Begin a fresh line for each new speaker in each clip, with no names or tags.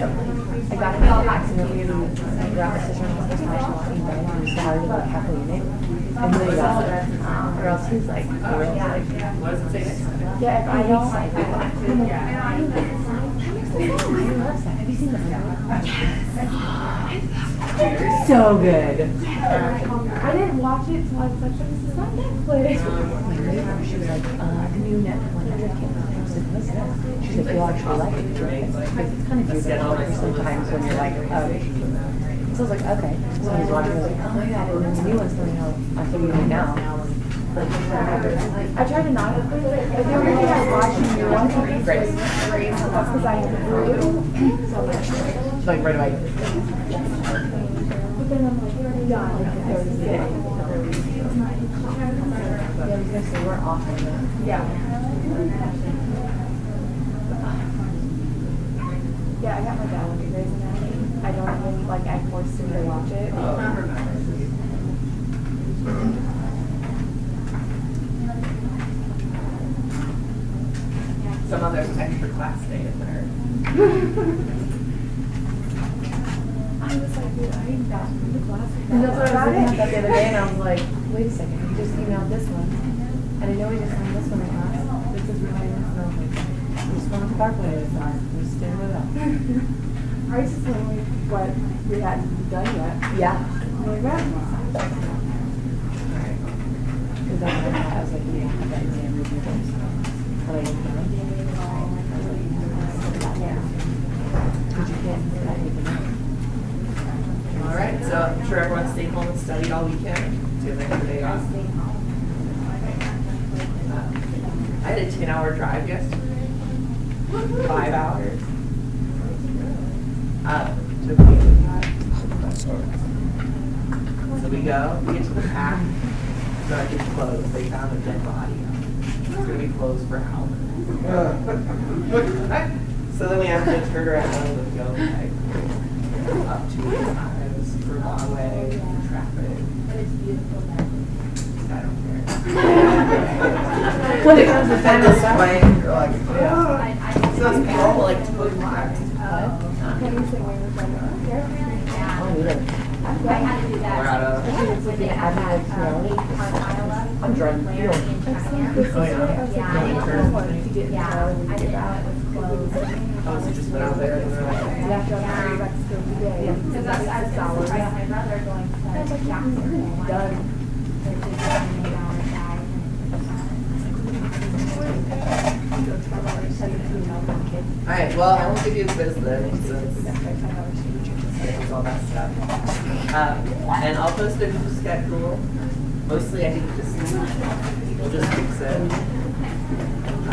I got in an accident where I got my sister-in-law's personal walking down and we started like halfway in it. And then he got it. Or else he's like, what does it say next time? Yeah, if I don't like it. I love that. Have you seen that? Yes. So good.
I didn't watch it until I was like, this is not Netflix.
My neighbor, she was like, the new Netflix one came out. I was like, what's that? She's like, you'll actually like it. It's kind of weird sometimes when you're like, so I was like, okay. So I was watching, I was like, oh my god, and then the new one's coming out. I'm figuring it now.
I tried to not, but the only thing I watched in your one was Grace. That's because I have Hulu. So much.
Like right away.
But then I'm like, done.
Yeah, I was gonna say we're off on that.
Yeah. Yeah, I got my dad with Grey's Anatomy. I don't even, like, I forced him to watch it.
Somehow there's an extra class day in there.
I was like, dude, I ain't back from the class.
And that's what I was looking at that the other day, and I was like, wait a second, he just emailed this one. And I know he just signed this one in class. This is really nice. And I was like, we just want to talk about it. We stand it up.
I was just telling me what we hadn't done yet.
Yeah.
I'm like, that.
Because I was like, yeah, I have that exam with you guys. But I didn't know. Yeah. Because you can't do that with the night.
All right, so I'm sure everyone stayed home and studied all weekend. Do you have an extra day off? I had a 10-hour drive yesterday. 5 hours. To so we get to the pack, so I get closed. They found a dead body. It's going to be closed for how So then we have to turn around and go like up 2 miles, super long way, traffic.
But it's beautiful there.
I don't care.
When it comes to
And this way, you're like, yeah. So it's normal, like 2 o'clock.
Can you say where we're from?
Oh, yeah.
I had to do that.
We're out of.
When they had that, on Iowa.
I'm drunk.
Layer in China.
Oh, yeah.
Yeah, I know it was closed.
Oh, so just went out there and they're like,
Yeah. Because I was surprised my brother going to Jackson.
Done.
all right, well, I won't give you a quiz then, since it's all that stuff. And I'll post a new schedule. Mostly, I think we'll just fix it.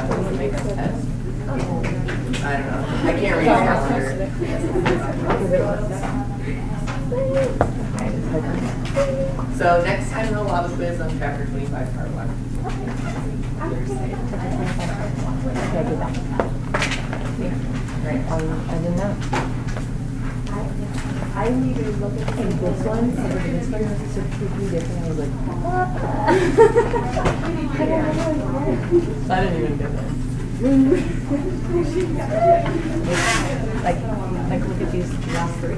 We'll make a test. I don't know. I can't read your calendar. So next time we'll have a quiz on chapter 25, part 1.
Right. I didn't know.
I need to look at
This one, this one was so completely different. I was like, I didn't even get that. Like look at these last 3.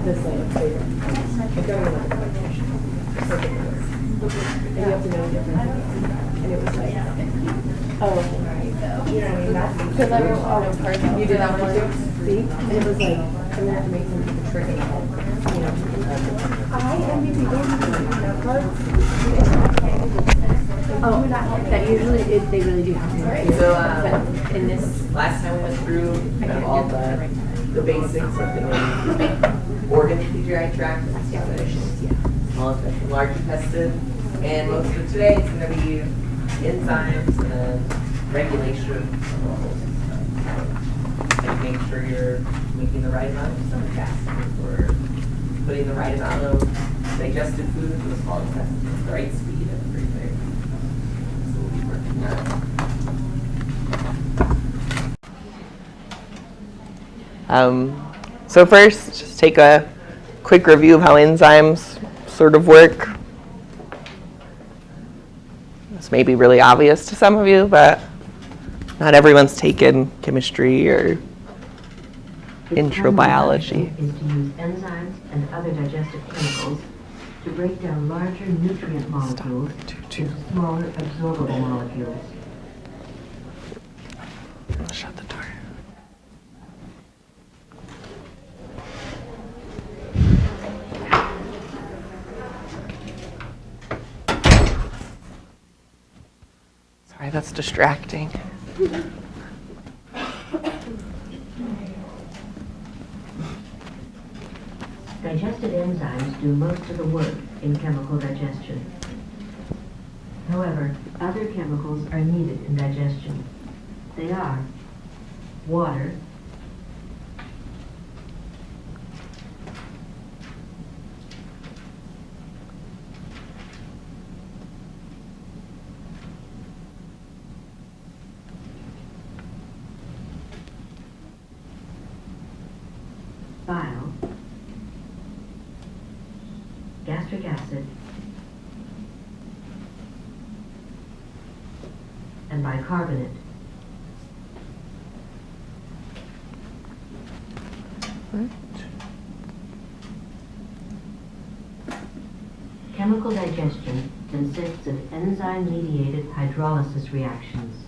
This like bigger. I don't even know the definition. And you have to know the difference. And it was like, oh, you know what I mean? That's because I wrote auto part. You did that one too? See? And it was like, I'm gonna have to make some type of trick in it. You know? Oh, that usually they really do have to.
Right, so
but in this
last time we went through kind of all the basics of the organ through the GI tract, small intestine, large intestine, and most of today is going to be enzymes and regulation of the whole system. And make sure you're making the right amount of stomach acid or putting the right amount of digested food into the small intestine at the right speed and everything. So we'll be working that. So first, just take a quick review of how enzymes sort of work. This may be really obvious to some of you, but not everyone's taken chemistry or
Intro biology.
Is to use enzymes and other digestive chemicals to break down larger nutrient molecules into smaller absorbable molecules.
Shut the door. Sorry, that's distracting.
Digestive enzymes do most of the work in chemical digestion. However, other chemicals are needed in digestion. They are water, bile, gastric acid, and bicarbonate. Chemical digestion consists of enzyme-mediated hydrolysis reactions.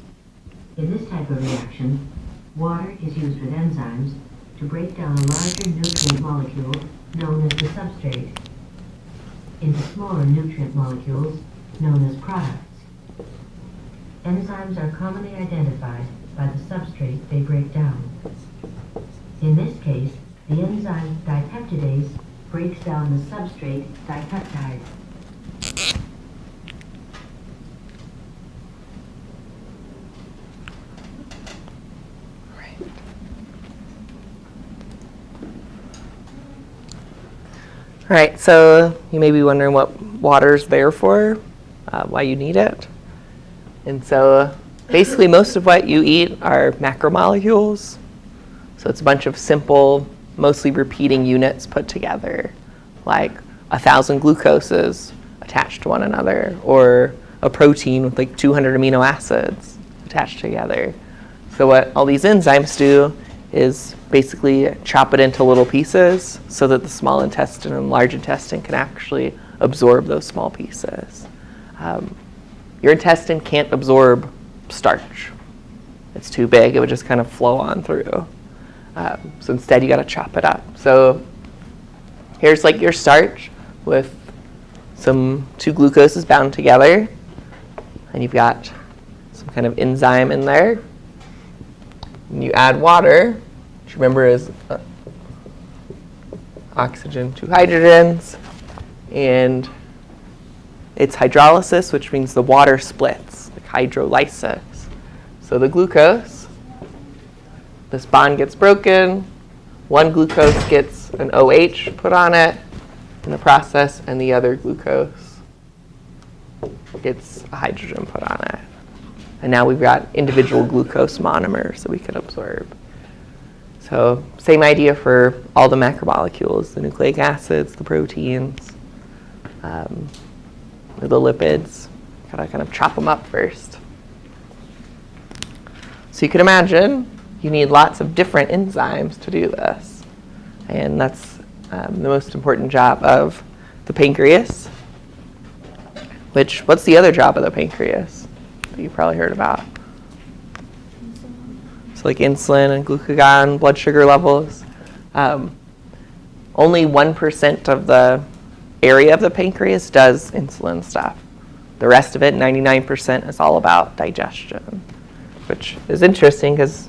In this type of reaction, water is used with enzymes to break down a larger nutrient molecule known as the substrate into smaller nutrient molecules known as products. Enzymes are commonly identified by the substrate they break down. In this case, the enzyme dipeptidase breaks down the substrate dipeptide.
All right, so you may be wondering what water's there for, why you need it. And so basically most of what you eat are macromolecules. So it's a bunch of simple, mostly repeating units put together, like 1,000 glucoses attached to one another, or a protein with like 200 amino acids attached together. So what all these enzymes do is basically chop it into little pieces so that the small intestine and large intestine can actually absorb those small pieces. Your intestine can't absorb starch. It's too big, it would just kind of flow on through. So instead you gotta chop it up. So here's like your starch with some 2 glucoses bound together, and you've got some kind of enzyme in there. And you add water, which remember is oxygen, 2 hydrogens, and it's hydrolysis, which means the water splits, like hydrolysis. So the glucose, this bond gets broken, one glucose gets an OH put on it in the process, and the other glucose gets a hydrogen put on it. And now we've got individual glucose monomers that we can absorb. So same idea for all the macromolecules, the nucleic acids, the proteins, the lipids. Gotta kind of chop them up first. So you can imagine you need lots of different enzymes to do this. And that's the most important job of the pancreas. What's the other job of the pancreas that you probably heard about? So like insulin and glucagon, blood sugar levels. Only 1% of the area of the pancreas does insulin stuff. The rest of it, 99%, is all about digestion, which is interesting because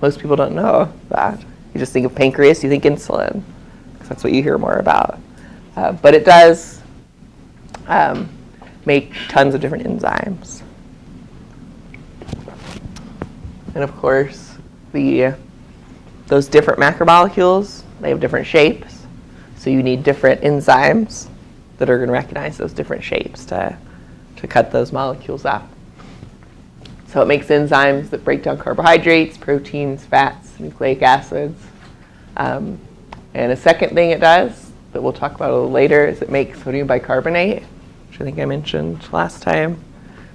most people don't know that. You just think of pancreas, you think insulin, because that's what you hear more about. But it does make tons of different enzymes. And of course, those different macromolecules, they have different shapes. So you need different enzymes that are going to recognize those different shapes to cut those molecules up. So it makes enzymes that break down carbohydrates, proteins, fats, nucleic acids. And a second thing it does, that we'll talk about a little later, is it makes sodium bicarbonate, which I think I mentioned last time.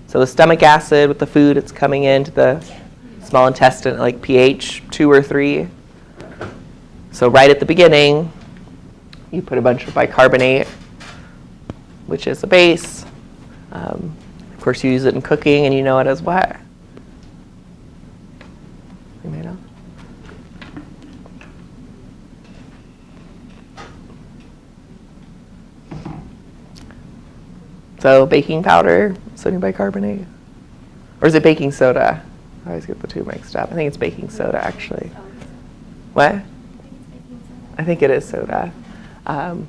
So the stomach acid with the food, it's coming into the small intestine at like pH 2 or 3. So right at the beginning, you put a bunch of bicarbonate, which is a base. Of course, you use it in cooking, and you know it as what? You may know. So baking powder, sodium bicarbonate. Or is it baking soda? I always get the two mixed up. I think it's baking soda, actually. What? I think it is soda. And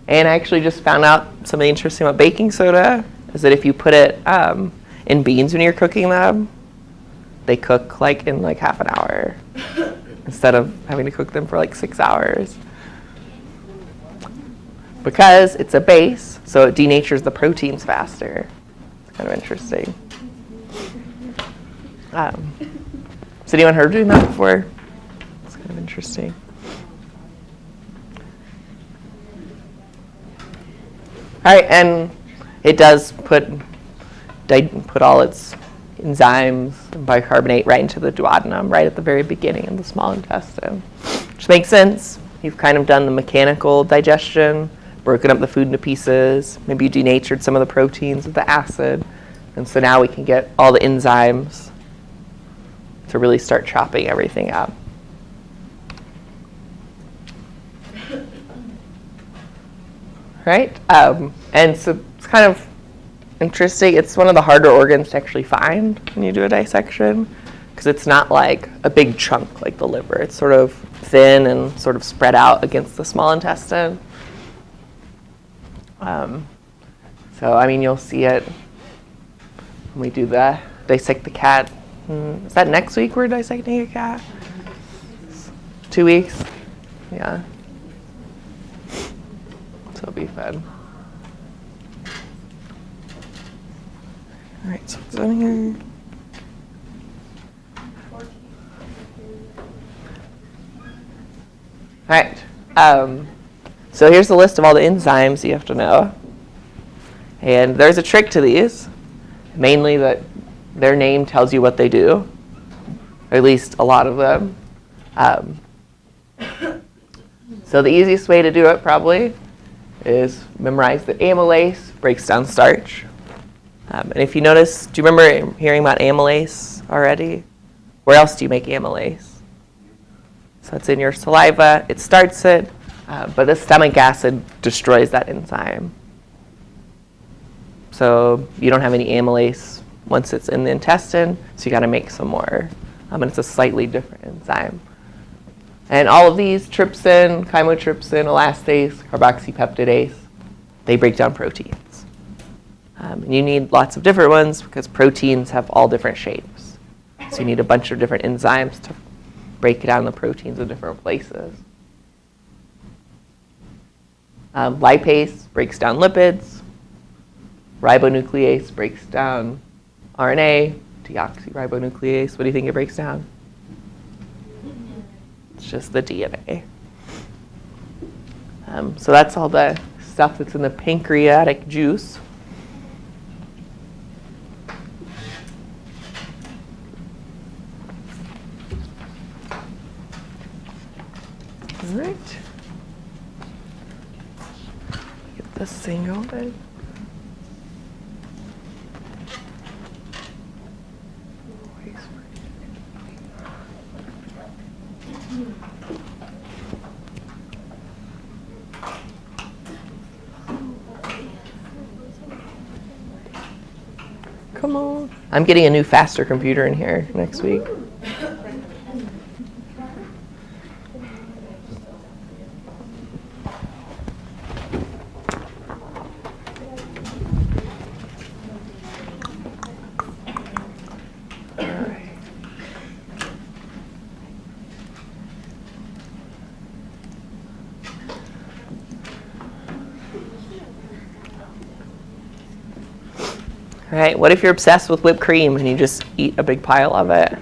I actually just found out something interesting about baking soda is that if you put it in beans when you're cooking them, they cook like in like half an hour instead of having to cook them for like 6 hours. Because it's a base, so it denatures the proteins faster. It's kind of interesting. Has anyone heard of doing that before? It's kind of interesting. All right, and it does put all its enzymes and bicarbonate right into the duodenum, right at the very beginning of the small intestine, which makes sense. You've kind of done the mechanical digestion, broken up the food into pieces, maybe you denatured some of the proteins with the acid, and so now we can get all the enzymes to really start chopping everything up. Right? And so it's kind of interesting. It's one of the harder organs to actually find when you do a dissection because it's not like a big chunk like the liver. It's sort of thin and sort of spread out against the small intestine. So, I mean, you'll see it when we do the dissect the cat. Is that next week we're dissecting a cat? 2 weeks? Yeah. So it'll be fun. All right, so it's on here. All right. So here's the list of all the enzymes you have to know. And there's a trick to these, mainly that their name tells you what they do, or at least a lot of them. So the easiest way to do it probably is memorize that amylase breaks down starch. And if you notice, do you remember hearing about amylase already? Where else do you make amylase? So it's in your saliva, it starts it, but the stomach acid destroys that enzyme. So you don't have any amylase once it's in the intestine, so you got to make some more. And it's a slightly different enzyme. And all of these, trypsin, chymotrypsin, elastase, carboxypeptidase, they break down proteins. And you need lots of different ones because proteins have all different shapes. So you need a bunch of different enzymes to break down the proteins in different places. Lipase breaks down lipids. Ribonuclease breaks down RNA. Deoxyribonuclease, what do you think it breaks down? It's just the DNA. So that's all the stuff that's in the pancreatic juice. All right. Get this thing going. Come on. I'm getting a new faster computer in here next week. All right, what if you're obsessed with whipped cream and you just eat a big pile of it?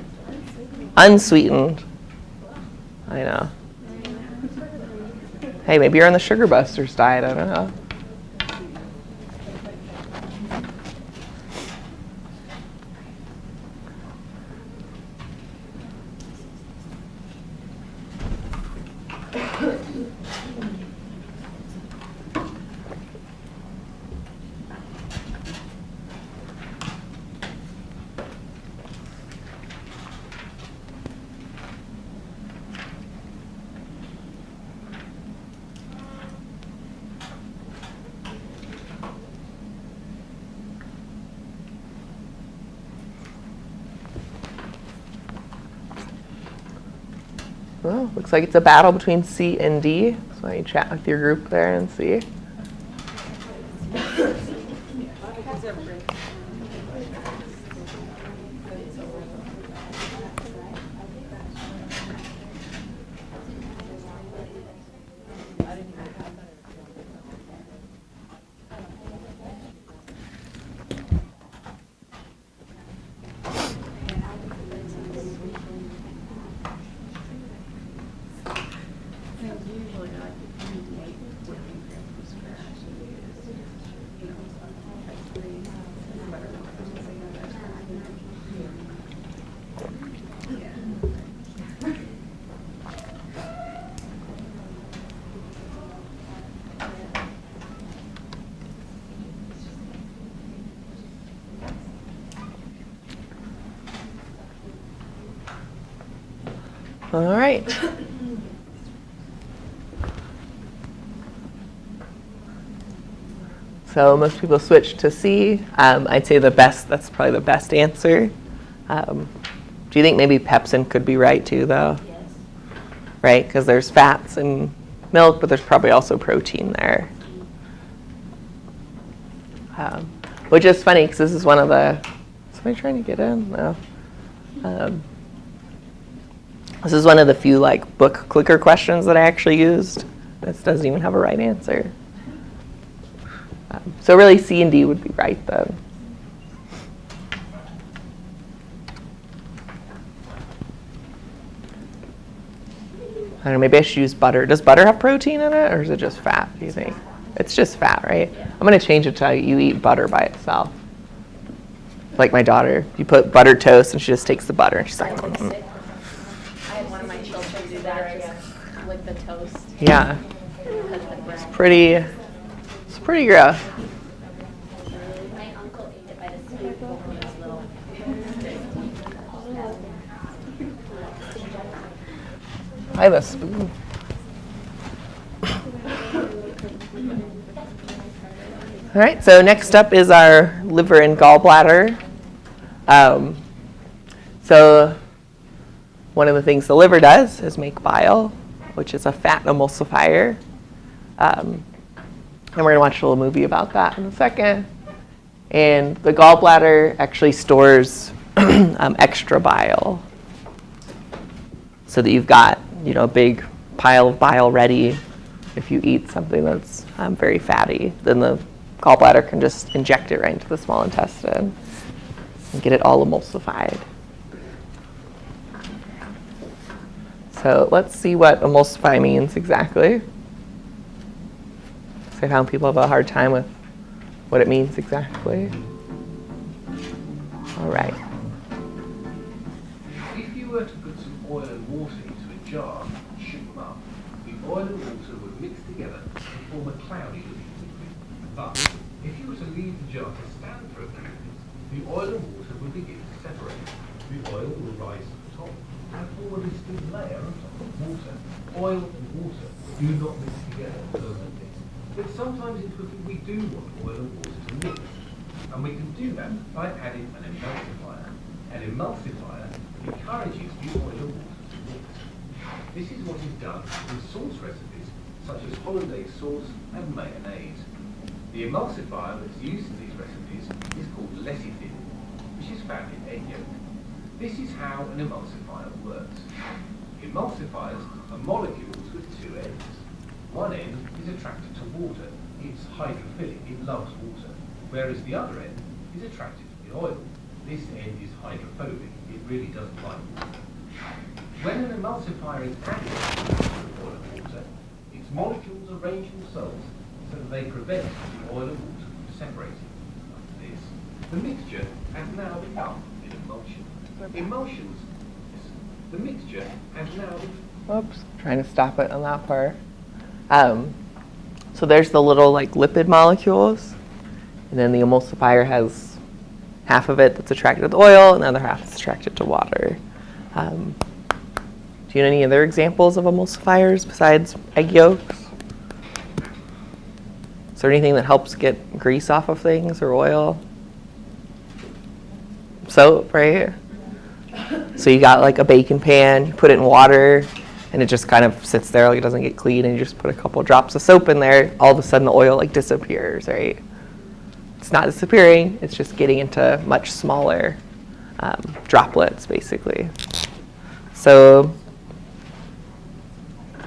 Unsweetened. I know. Hey, maybe you're on the Sugar Busters diet, I don't know. Well, looks like it's a battle between C and D. So why don't you chat with your group there and see. All right. So most people switch to C. I'd say that's probably the best answer. Do you think maybe pepsin could be right too, though? Yes. Right, because there's fats in milk, but there's probably also protein there. Which is funny, because this is one of the, somebody trying to get in? No. This is one of the few book clicker questions that I actually used. This doesn't even have a right answer. So really C and D would be right though. I don't know, maybe I should use butter. Does butter have protein in it or is it just fat, do you think? It's just fat, right? Yeah. I'm gonna change it to you eat butter by itself. Like my daughter, you put buttered toast and she just takes the butter and she's like,
I had one of my children do that, just lick the toast.
Yeah, it's pretty gross.
My uncle ate it by the spoonful when he was little.
I have a spoon. All right, so next up is our liver and gallbladder. So one of the things the liver does is make bile, which is a fat emulsifier. And we're going to watch a little movie about that in a second. And the gallbladder actually stores extra bile, so that you've got a big pile of bile ready. If you eat something that's very fatty, then the gallbladder can just inject it right into the small intestine and get it all emulsified. So let's see what emulsify means exactly. So I found people have a hard time with what it means exactly. All right.
If you were to put some oil and water into a jar and shoot them up, the oil and water would mix together and form a cloudy looking liquid. But if you were to leave the jar to stand for a few minutes, the oil and water would begin to separate. The oil will rise to the top and form a distinct layer on top of water. Oil and water do not mix together permanently. But sometimes in cooking we do want oil and water to mix. And we can do that by adding an emulsifier. An emulsifier encourages the oil and water to mix. This is what is done in sauce recipes such as hollandaise sauce and mayonnaise. The emulsifier that's used in these recipes is called lecithin, which is found in egg yolk. This is how an emulsifier works. Emulsifiers are molecules with two ends. One end is attracted to water. It's hydrophilic, it loves water. Whereas the other end is attracted to the oil. This end is hydrophobic, it really doesn't like water. When an emulsifier is added to the oil and water, its molecules arrange themselves so that they prevent the oil and water from separating. Like this. The mixture has now become an emulsion. The mixture has now
Whoops, trying to stop it on that part. So there's the little like lipid molecules, and then the emulsifier has half of it that's attracted to the oil, and the other half is attracted to water. Do you know any other examples of emulsifiers besides egg yolks? Is there anything that helps get grease off of things or oil? Soap, right? So you got like a baking pan, you put it in water, and it just kind of sits there, like it doesn't get clean, and you just put a couple drops of soap in there, all of a sudden the oil like disappears, right? It's not disappearing, it's just getting into much smaller droplets, basically. So,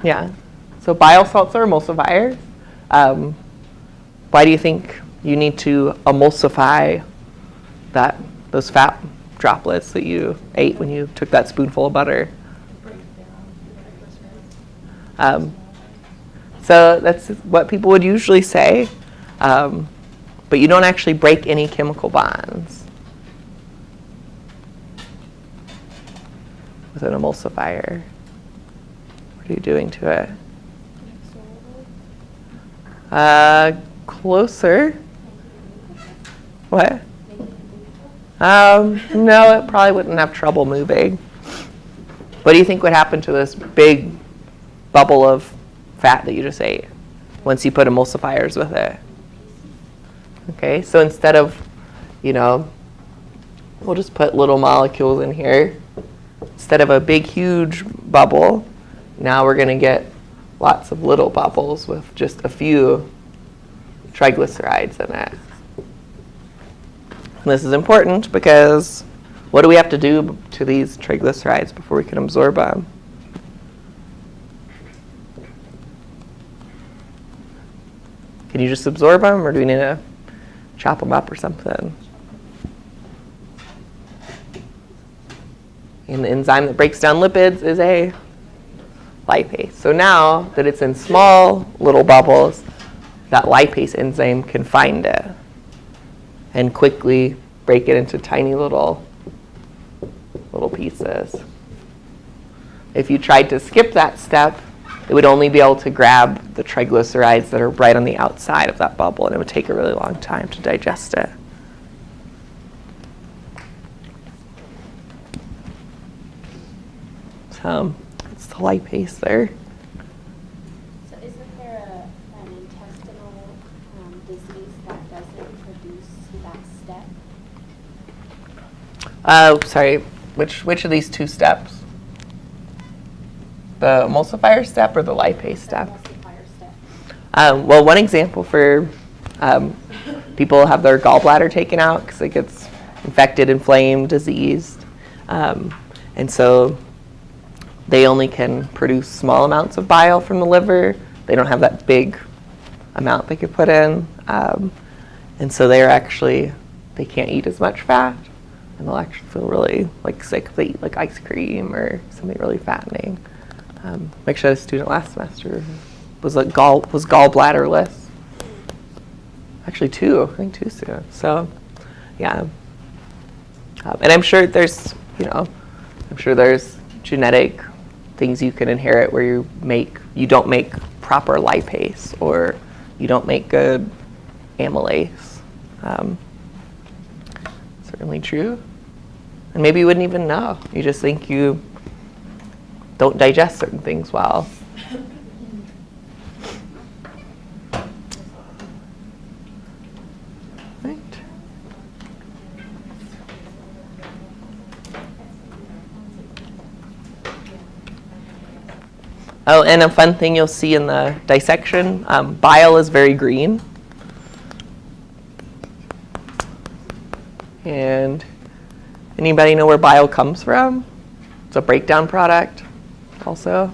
yeah. So bile salts are emulsifiers. Why do you think you need to emulsify those fat droplets that you ate when you took that spoonful of butter? So that's what people would usually say, but you don't actually break any chemical bonds with an emulsifier. What are you doing to it? Closer. What? No, it probably wouldn't have trouble moving. What do you think would happen to this big bubble of fat that you just ate once you put emulsifiers with it? Okay, so instead of, we'll just put little molecules in here. Instead of a big, huge bubble, now we're going to get lots of little bubbles with just a few triglycerides in it. And this is important because what do we have to do to these triglycerides before we can absorb them? Can you just absorb them, or do we need to chop them up or something? And the enzyme that breaks down lipids is a lipase. So now that it's in small little bubbles, that lipase enzyme can find it and quickly break it into tiny little pieces. If you tried to skip that step, it would only be able to grab the triglycerides that are right on the outside of that bubble, and it would take a really long time to digest it. So it's the lipase there.
So isn't there an intestinal disease that doesn't produce that step?
Sorry, which of these two steps? The emulsifier step or the lipase step?
Emulsifier step.
Well, one example for people have their gallbladder taken out because it gets infected, inflamed, diseased. And so they only can produce small amounts of bile from the liver. They don't have that big amount they could put in. And so they can't eat as much fat. And they'll actually feel really sick if they eat ice cream or something really fattening. Make sure the student last semester was gallbladderless. Actually, I think two students. So, yeah. And I'm sure there's genetic things you can inherit where you don't make proper lipase, or you don't make good amylase. Certainly true. And maybe you wouldn't even know. You just think you don't digest certain things well. Right. Oh, and a fun thing you'll see in the dissection, bile is very green. And anybody know where bile comes from? It's a breakdown product also.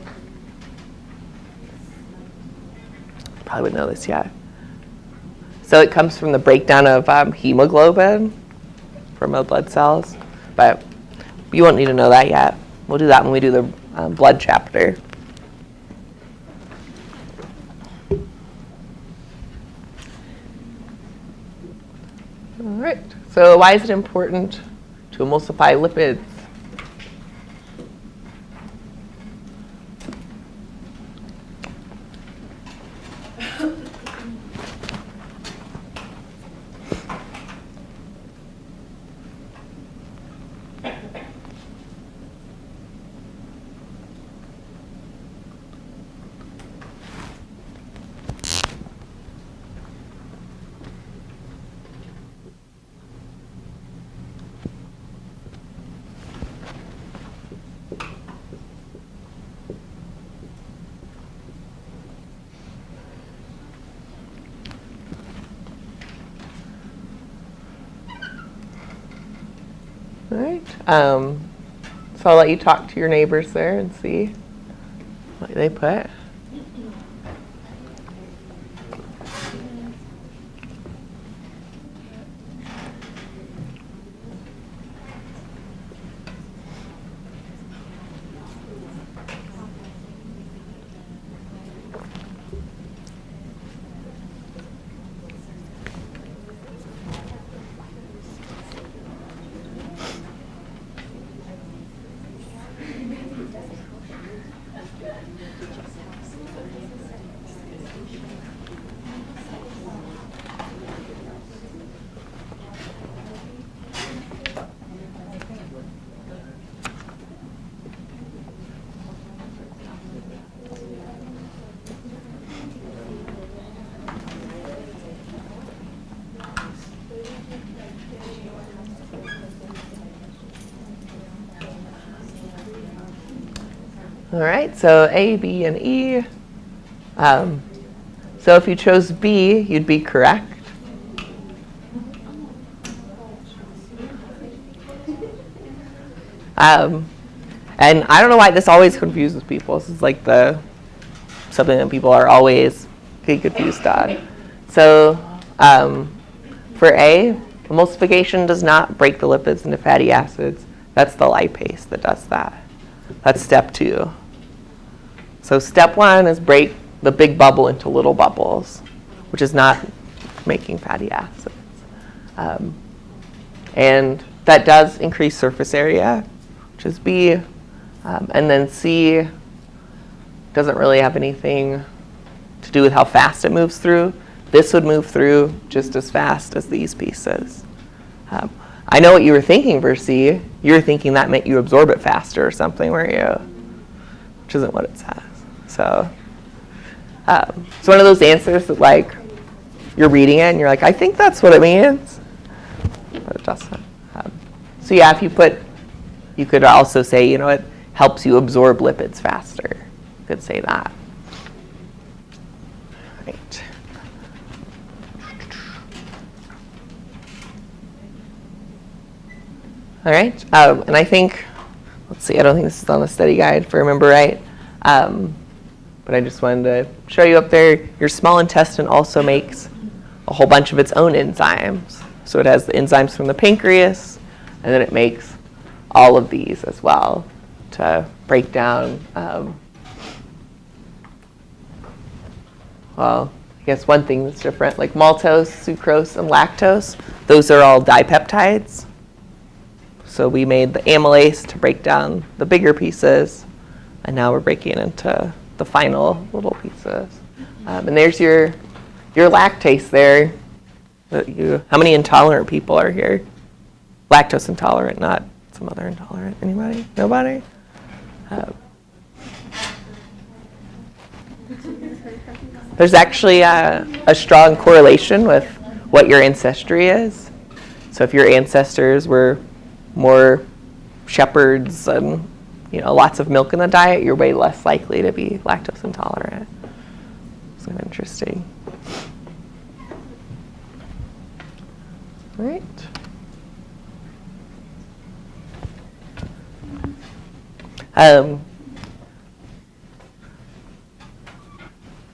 Probably wouldn't know this yet. So it comes from the breakdown of hemoglobin from the blood cells. But you won't need to know that yet. We'll do that when we do the blood chapter. All right. So why is it important to emulsify lipids? So I'll let you talk to your neighbors there and see what they put. All right, so A, B, and E. So if you chose B, you'd be correct. And I don't know why this always confuses people. This is like something that people are always getting confused on. So for A, emulsification does not break the lipids into fatty acids. That's the lipase that does that. That's step 2. So step 1 is break the big bubble into little bubbles, which is not making fatty acids. And that does increase surface area, which is B. And then C doesn't really have anything to do with how fast it moves through. This would move through just as fast as these pieces. I know what you were thinking for C. You were thinking that meant you absorb it faster or something, weren't you? Which isn't what it says. So it's one of those answers that, like, you're reading it and you're like, I think that's what it means. But it doesn't. So yeah, you could also say, you know, it helps you absorb lipids faster. You could say that. Right. All right, and I think, let's see, I don't think this is on the study guide if I remember right, but I just wanted to show you up there, your small intestine also makes a whole bunch of its own enzymes. So it has the enzymes from the pancreas, and then it makes all of these as well to break down, well, I guess one thing that's different, like maltose, sucrose, and lactose, those are all dipeptides. So we made the amylase to break down the bigger pieces, and now we're breaking it into the final little pieces. And there's your lactase there. How many intolerant people are here? Lactose intolerant, not some other intolerant. Anybody? Nobody? There's actually a strong correlation with what your ancestry is. So if your ancestors were more shepherds and, you know, lots of milk in the diet, you're way less likely to be lactose intolerant. It's kind of interesting. All right.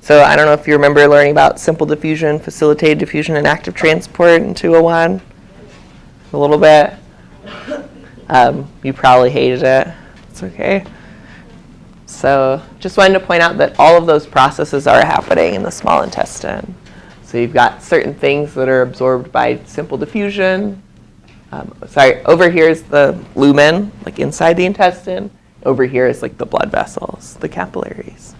So I don't know if you remember learning about simple diffusion, facilitated diffusion, and active transport in 201 a little bit. You probably hated it. It's okay. So just wanted to point out that all of those processes are happening in the small intestine. So you've got certain things that are absorbed by simple diffusion. Over here is the lumen, like inside the intestine. Over here is like the blood vessels, the capillaries.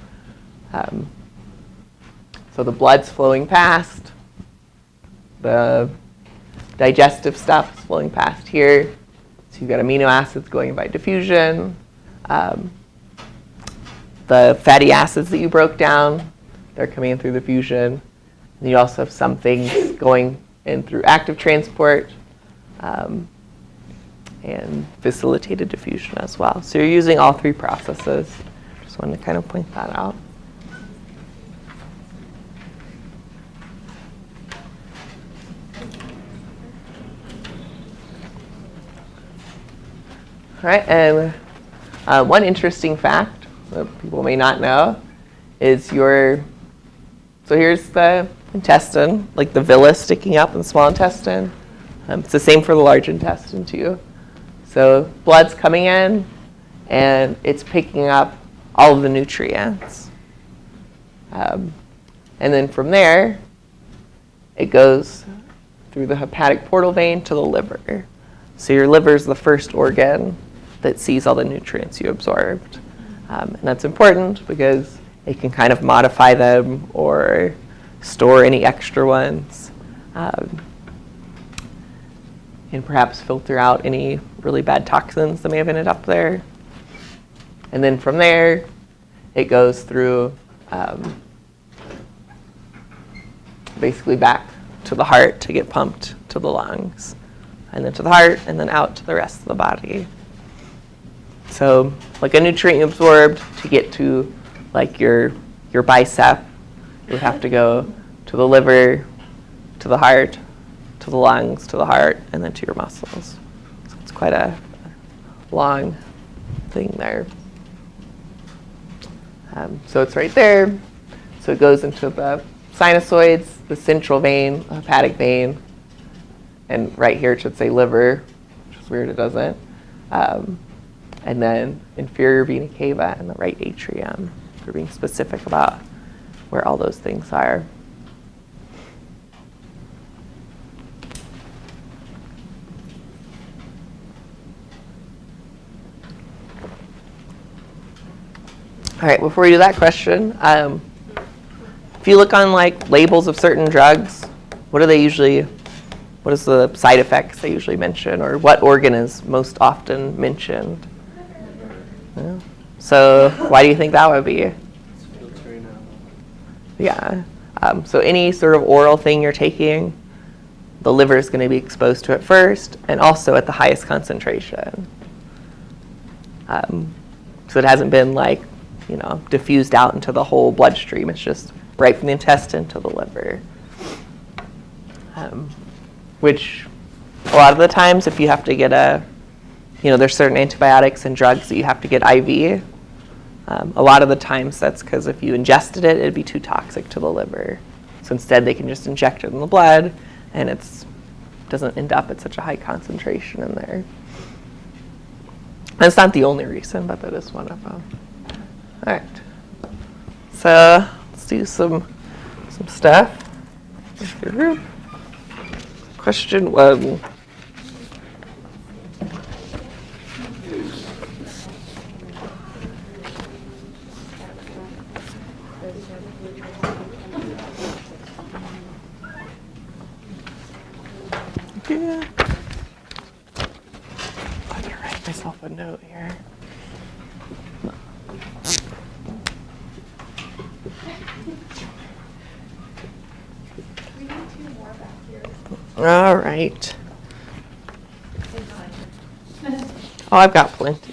So the blood's flowing past. The digestive stuff is flowing past here. So you've got amino acids going by diffusion. The fatty acids that you broke down, they're coming in through diffusion. And you also have some things going in through active transport and facilitated diffusion as well. So you're using all three processes. Just wanted to kind of point that out. All right, and one interesting fact that people may not know is so here's the intestine, like the villi sticking up in the small intestine. It's the same for the large intestine too. So blood's coming in and it's picking up all of the nutrients. And then from there, it goes through the hepatic portal vein to the liver. So your liver is the first organ that sees all the nutrients you absorbed. And that's important because it can kind of modify them or store any extra ones. And perhaps filter out any really bad toxins that may have ended up there. And then from there, it goes through basically back to the heart to get pumped to the lungs, and then to the heart, and then out to the rest of the body. So like a nutrient you absorbed to get to like your bicep, you would have to go to the liver, to the heart, to the lungs, to the heart, and then to your muscles. So it's quite a long thing there. So it's right there. So it goes into the sinusoids, the central vein, the hepatic vein, and right here it should say liver, which is weird it doesn't. And then inferior vena cava and the right atrium, for being specific about where all those things are. All right, before we do that question, if you look on like labels of certain drugs, what is the side effects they usually mention, or what organ is most often mentioned? Yeah. So why do you think that would be? Yeah. So any sort of oral thing you're taking, the liver is going to be exposed to it first, and also at the highest concentration. So it hasn't been like, diffused out into the whole bloodstream. It's just right from the intestine to the liver. Which a lot of the times, if you have to get there's certain antibiotics and drugs that you have to get IV. A lot of the times that's because if you ingested it, it'd be too toxic to the liver. So instead they can just inject it in the blood, and it doesn't end up at such a high concentration in there. And it's not the only reason, but that is one of them. All right. So let's do some stuff. Question 1. Yeah. I better write myself a note here. All right. Oh, I've got plenty.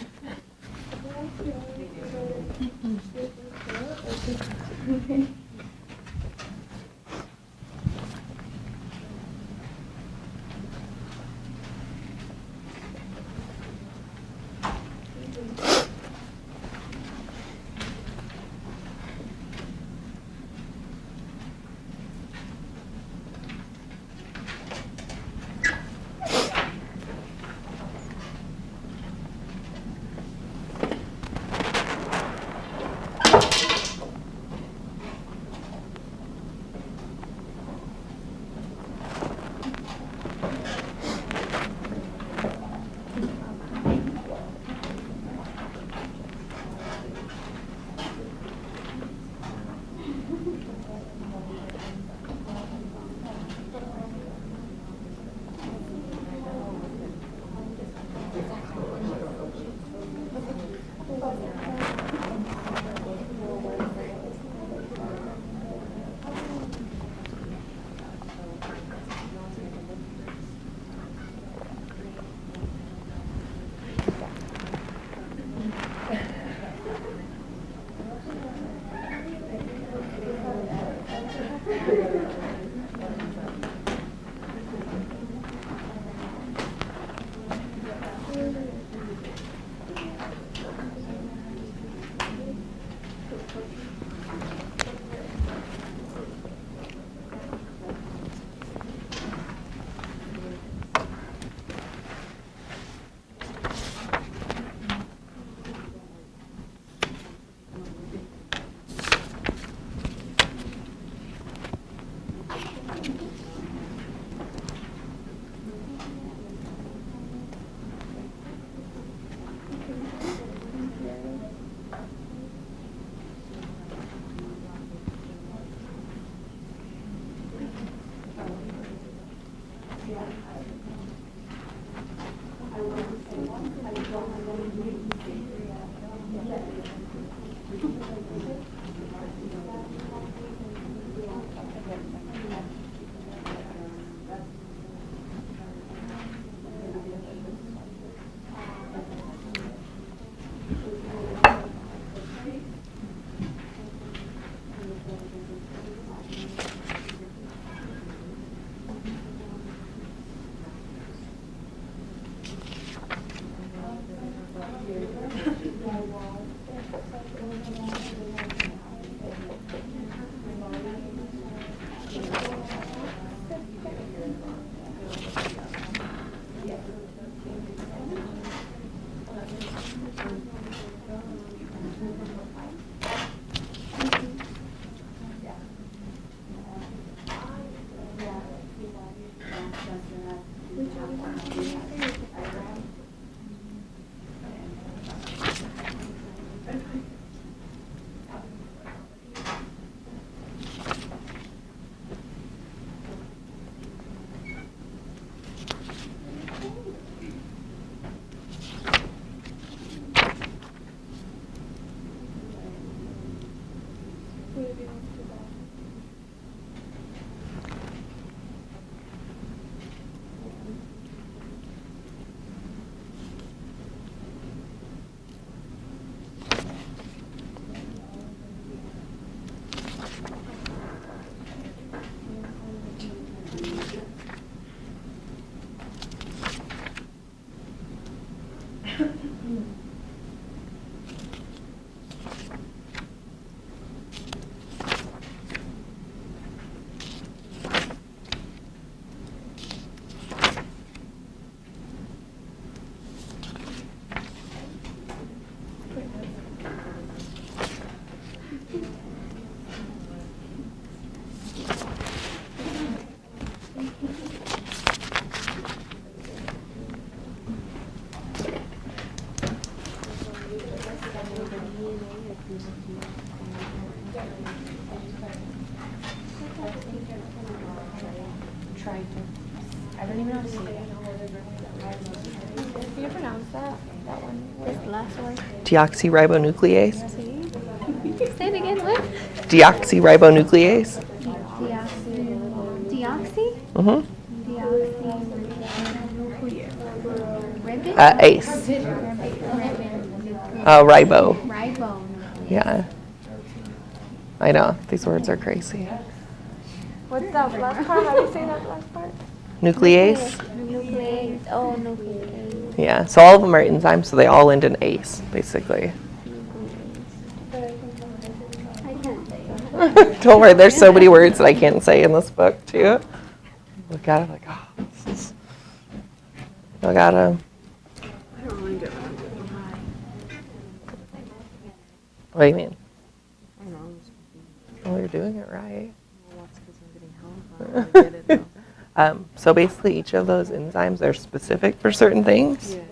Trying to. I don't even know how to say it.
Can you pronounce that? That one? What's the last word?
Deoxyribonuclease.
Say it again, what?
Deoxyribonuclease.
Deoxy?
Mm-hmm.
Ribbon?
ACE. Ribo.
Ribo.
Yeah. I know. These words are crazy.
What's that last part? How do you say that last part?
Nuclease.
Nuclease. Oh, nuclease.
Yeah. So all of them are enzymes, so they all end in ACE, basically.
I can't say it.
Don't worry. There's so many words that I can't say in this book, too. Look at it like, oh, this is... I gotta... What do you mean?
I don't know.
Well, you're doing it right.
Well, that's because I'm getting help. I don't really get it though.
So basically, each of those enzymes are specific for certain things.
Yeah.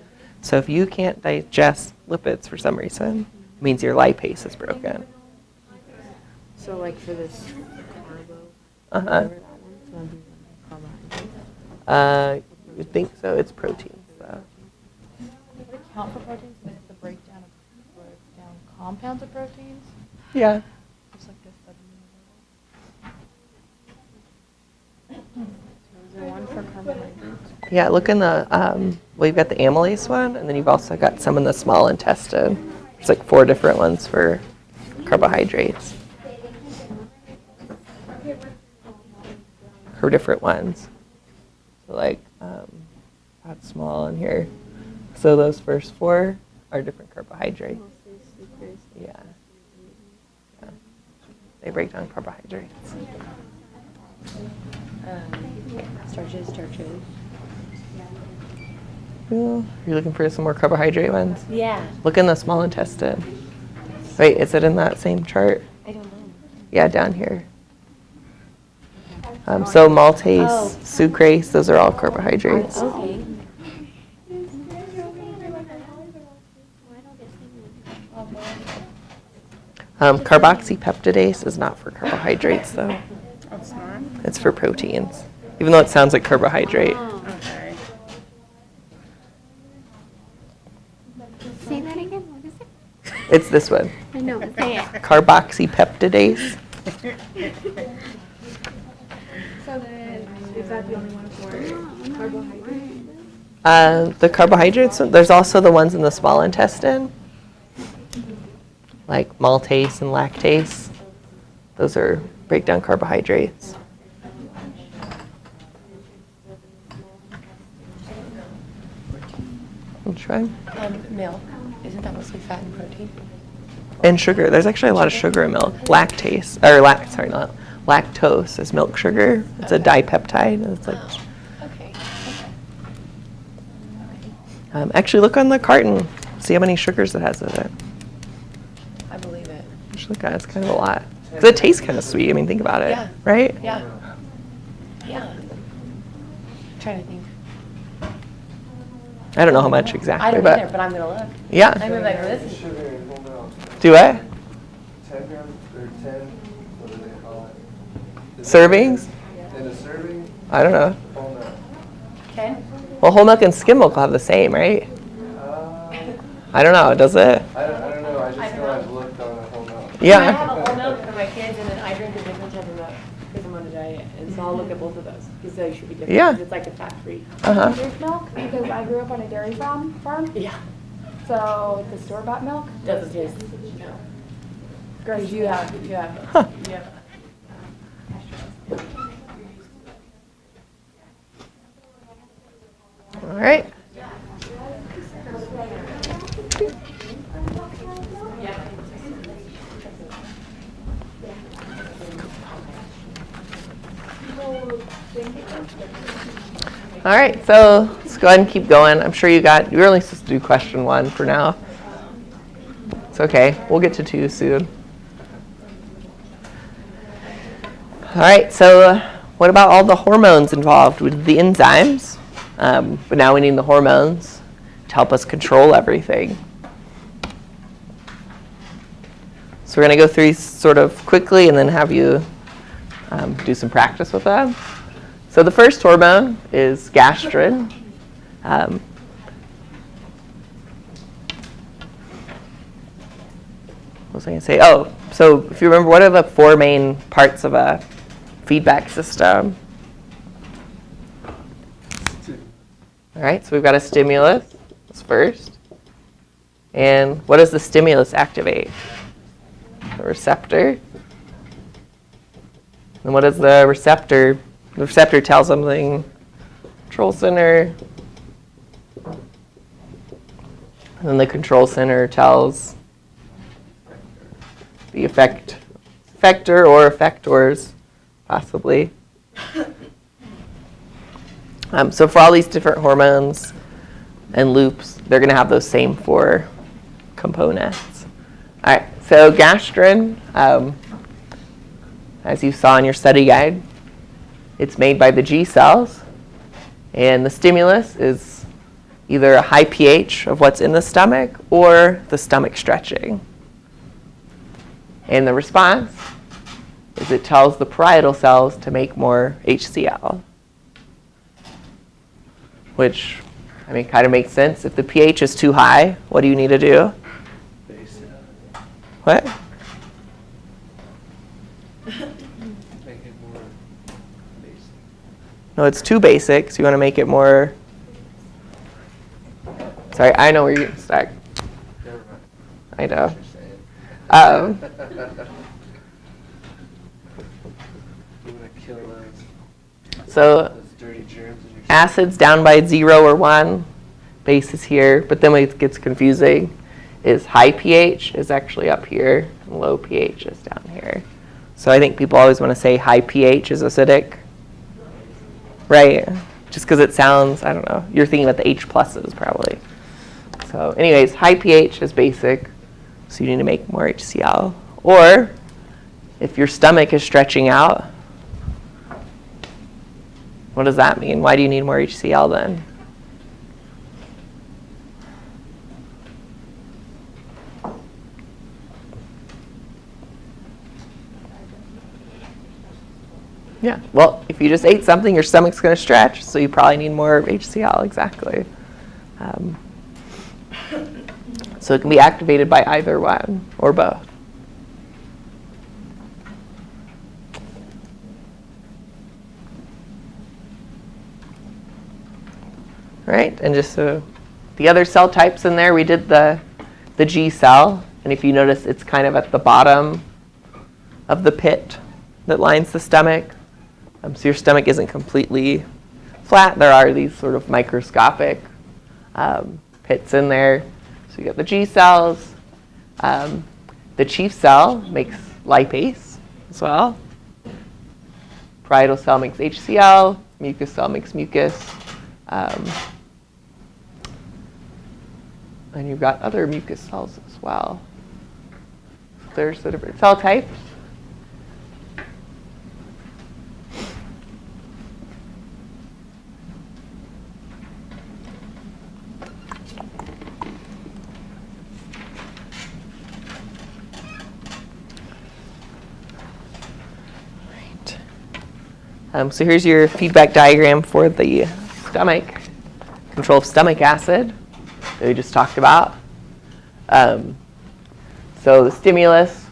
So if you can't digest lipids for some reason, it means your lipase is broken.
So like for this carbo,
Uh-huh.
whatever that one, so that'd be carbohydrates.
You would think so. It's proteins, though.
Would it count for proteins? Like the breakdown compounds of proteins?
Yeah.
Just like this.
Is there one for carbohydrates?
Yeah, look in the, well, you've got the amylase one, and then you've also got some in the small intestine. There's like 4 different ones for carbohydrates. Or different ones. So like, that's small in here. So those first 4 are different carbohydrates. Yeah. Yeah. They break down carbohydrates.
Starches.
Ooh, you're looking for some more carbohydrate ones?
Yeah.
Look in the small intestine. Wait, is it in that same chart?
I don't know.
Yeah, down here. So maltase,
Oh.
sucrase, those are all carbohydrates.
Okay.
Carboxypeptidase is not for carbohydrates, though.
It's not?
It's for proteins, even though it sounds like carbohydrate.
Okay.
Say that again. What is it?
It's this one,
I know. Say it.
carboxypeptidase.
So then, is that the only one for carbohydrates?
The carbohydrates, there's also the ones in the small intestine, like maltase and lactase. Those are breakdown carbohydrates. Which one?
Milk. Isn't that mostly fat and protein?
And sugar. There's actually a lot of sugar in milk. Lactase, or not lactose is milk sugar. It's a dipeptide. It's like.
Okay.
Actually, look on the carton. See how many sugars it has in it.
I believe it.
Just look at it. It's kind of a lot. Because it tastes kind of sweet. I mean, think about it.
Yeah.
Right?
Yeah. Yeah. I'm trying to think.
I don't know how much exactly,
I don't
but
either, but I'm gonna look.
yeah.
I'm gonna be like, this is.
Sugar in whole milk.
Do it.
10 grams or 10, what do they call it?
Servings?
In a serving,
I don't know.
whole milk.
Okay.
Well, whole milk and skim milk will have the same, right? I don't know. Does it?
I don't know, I just know I've looked on a whole milk.
I
Yeah.
have a whole milk for my kids, and
it should be different.
Yeah.
'Cause it's like a fat-free.
Uh-huh.
There's milk because I grew up on a dairy farm.
Yeah.
So the store-bought milk
Doesn't taste.
Grace, you have.
Huh. All right. All right, so let's go ahead and keep going. I'm sure you're only supposed to do question 1 for now. It's okay, we'll get to 2 soon. All right, so what about all the hormones involved with the enzymes? But now we need the hormones to help us control everything. So we're going to go through these sort of quickly and then have you do some practice with them. So the first hormone is gastrin. What was I going to say? Oh, so if you remember, what are the 4 main parts of a feedback system? All right, so we've got a stimulus. That's first. And what does the stimulus activate? The receptor. And what does the receptor? The receptor tells something. Control center. And then the control center tells the effector or effectors, possibly. So for all these different hormones and loops, they're going to have those same 4 components. All right, so gastrin, as you saw in your study guide, it's made by the G cells. And the stimulus is either a high pH of what's in the stomach or the stomach stretching. And the response is it tells the parietal cells to make more HCl. Which, I mean, kind of makes sense. If the pH is too high, what do you need to do?
Base it.
What?
Make it more basic.
No, it's too basic, so you want to make it more... Sorry, I know where you're stuck.
Never mind.
I know.
What you're saying. You want to kill
So
those dirty germs in your
acids down by 0 or 1, base is here, but then when it gets confusing is high pH is actually up here, and low pH is down here. So I think people always want to say high pH is acidic, right? Just because it sounds, I don't know, you're thinking about the H pluses probably. So anyways, high pH is basic, so you need to make more HCl. Or if your stomach is stretching out, what does that mean? Why do you need more HCl then? Yeah, well, if you just ate something, your stomach's going to stretch, so you probably need more HCl, exactly. So it can be activated by either one or both. Right, and just so the other cell types in there, we did the G cell, and if you notice, it's kind of at the bottom of the pit that lines the stomach. So your stomach isn't completely flat. There are these sort of microscopic pits in there. So you got the G cells. The chief cell makes lipase as well. Parietal cell makes HCl. Mucus cell makes mucus. And you've got other mucus cells as well. There's the different cell types. So here's your feedback diagram for the stomach, control of stomach acid that we just talked about. So the stimulus,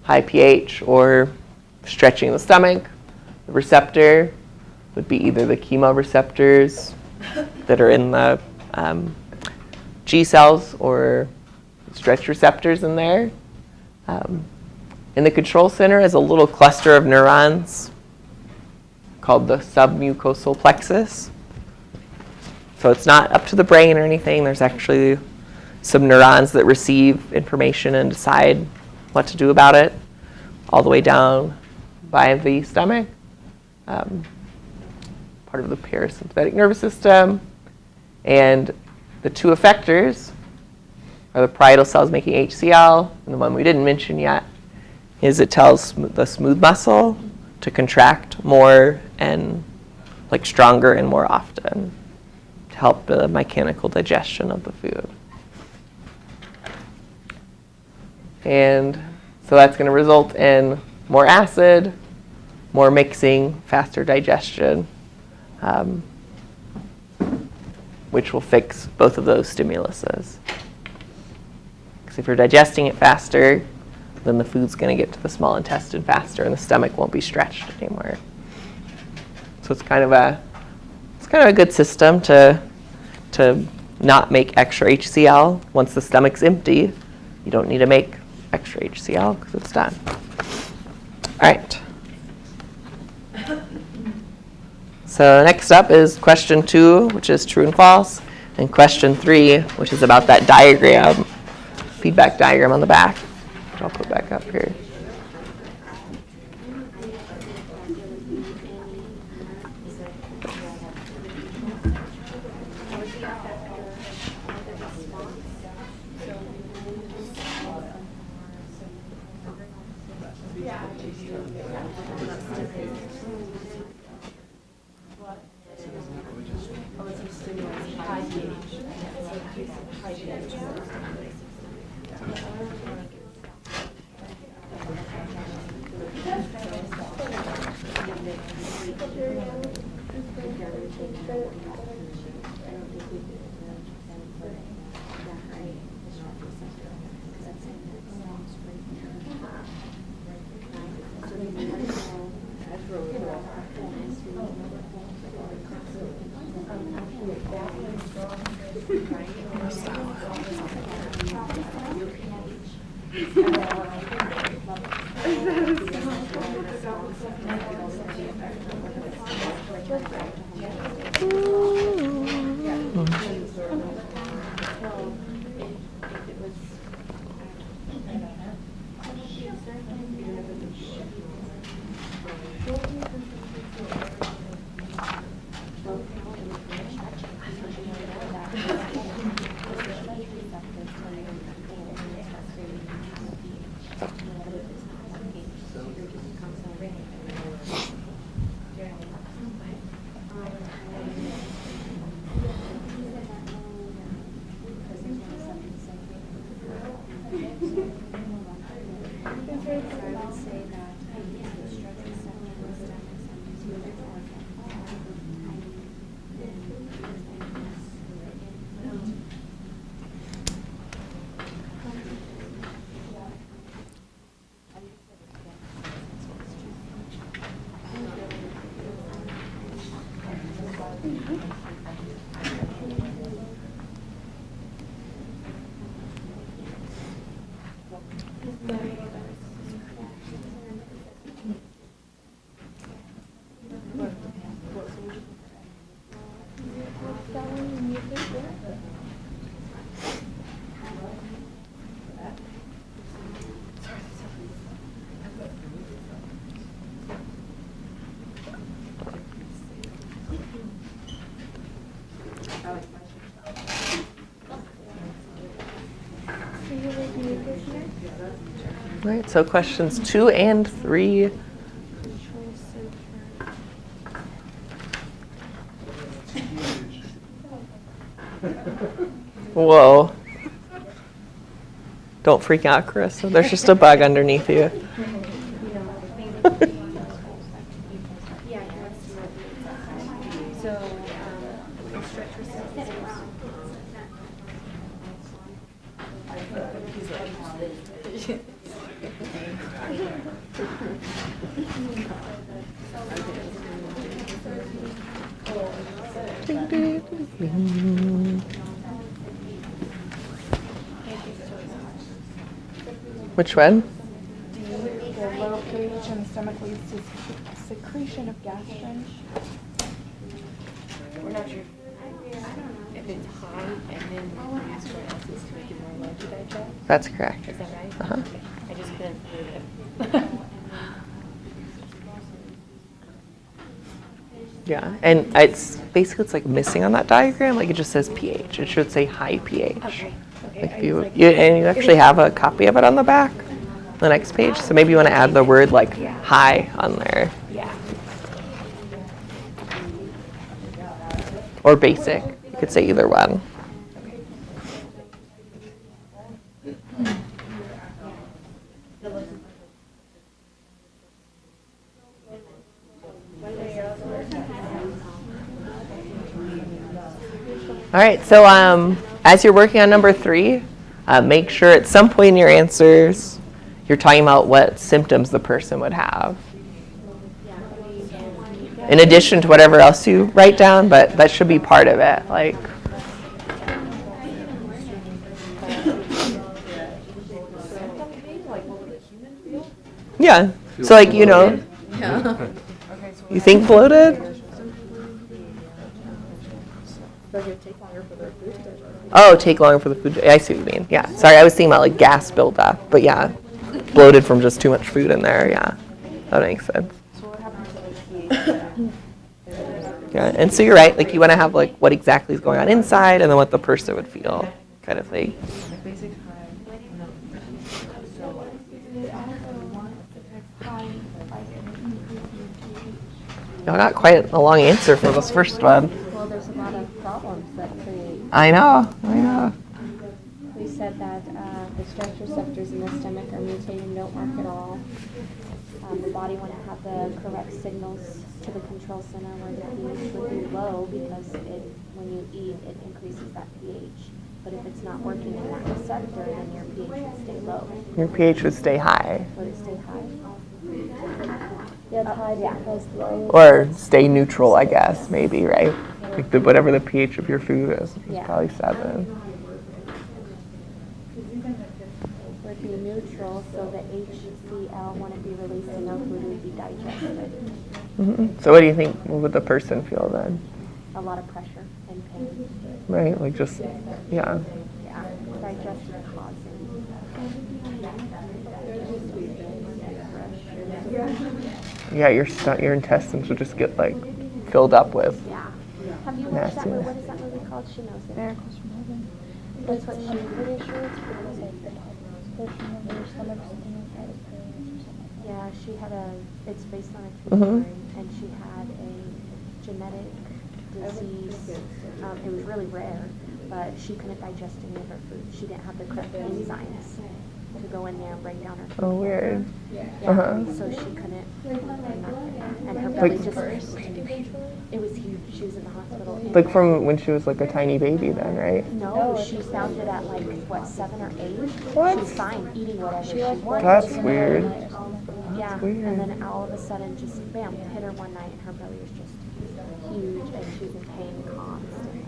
high pH or stretching the stomach, the receptor, would be either the chemoreceptors that are in the G cells or stretch receptors in there. In the control center is a little cluster of neurons called the submucosal plexus. So it's not up to the brain or anything. There's actually some neurons that receive information and decide what to do about it, all the way down by the stomach. Part of the parasympathetic nervous system. And the two effectors are the parietal cells making HCl, and the one we didn't mention yet is it tells the smooth muscle to contract more and like stronger and more often to help the mechanical digestion of the food. And so that's going to result in more acid, more mixing, faster digestion, which will fix both of those stimuluses. Because if you're digesting it faster, then the food's going to get to the small intestine faster and the stomach won't be stretched anymore. So it's kind of a good system to not make extra HCl. Once the stomach's empty, you don't need to make extra HCl because it's done. All right. So next up is question 2, which is true and false, and question 3, which is about that diagram, feedback diagram on the back, which I'll put back up here. All right, so questions 2 and 3. Whoa. Don't freak out, Carissa. There's just a bug underneath you. Which one?
The low pH in the stomach leads to secretion of gastrin.
We're not sure if it's high and then produce more acids to make it more low to digest.
That's correct.
Is that right?
Uh-huh.
Okay. I just couldn't prove it.
Yeah, and it's basically it's like missing on that diagram. Like it just says pH. It should say high pH.
Okay.
Like if you and you actually have a copy of it on the back, the next page. So maybe you want to add the word like high on there.
Yeah.
Or basic. You could say either one. All right, so as you're working on number 3, make sure at some point in your answers you're talking about what symptoms the person would have. In addition to whatever else you write down, but that should be part of it. Like, yeah. So like, you know, you think bloated? Oh, take longer for the food. I see what you mean. Yeah. Sorry, I was thinking about like gas buildup, but yeah, bloated from just too much food in there. Yeah, that makes sense. Yeah, and so you're right. Like you want to have like what exactly is going on inside, and then what the person would feel, kind of thing. Y'all got quite a long answer for this first one.
Well, there's a lot of problems that create.
I know.
We said that the stress receptors in the stomach are mutated and don't work at all. The body wouldn't have the correct signals to the control center where the pH would be low because when you eat, it increases that pH. But if it's not working in that receptor, then your pH would stay low.
Your pH would stay high.
Would it stay high? Yeah, it's high because low.
Or stay neutral, I guess, maybe, right? Like whatever the pH of your food is, it's probably 7.
Would be neutral, so the HCl wouldn't be released and no food would be digested.
Mm-hmm. So what do you think would the person feel then?
A lot of pressure and pain.
Right, like just, yeah.
Yeah, digestive causing.
Yeah, your intestines would just get like filled up with.
Yeah. Have you watched that movie?
Nastiness.
What is that movie called? She knows it.
Miracles from Heaven.
That's what
I'm pretty sure it's because like the portion of your stomach or something like that is paralyzed or something like that.
Yeah, she had it's based on a true
Mhm.
story, and she had a genetic disease. It was really rare, but she couldn't digest any of her food. She didn't have the correct enzymes to go in there and break down her food.
Oh, weird.
Yeah,
Uh-huh.
so she couldn't, and her belly
Like-
just, it was huge. She was in the hospital.
Like from when she was like a tiny baby then, right?
No, she found it at like, what, 7 or 8?
What?
She's fine, eating whatever she wanted.
That's weird.
Yeah,
weird.
and then all of a sudden, just bam, hit her one night, and her belly was just huge, and she was in pain constantly.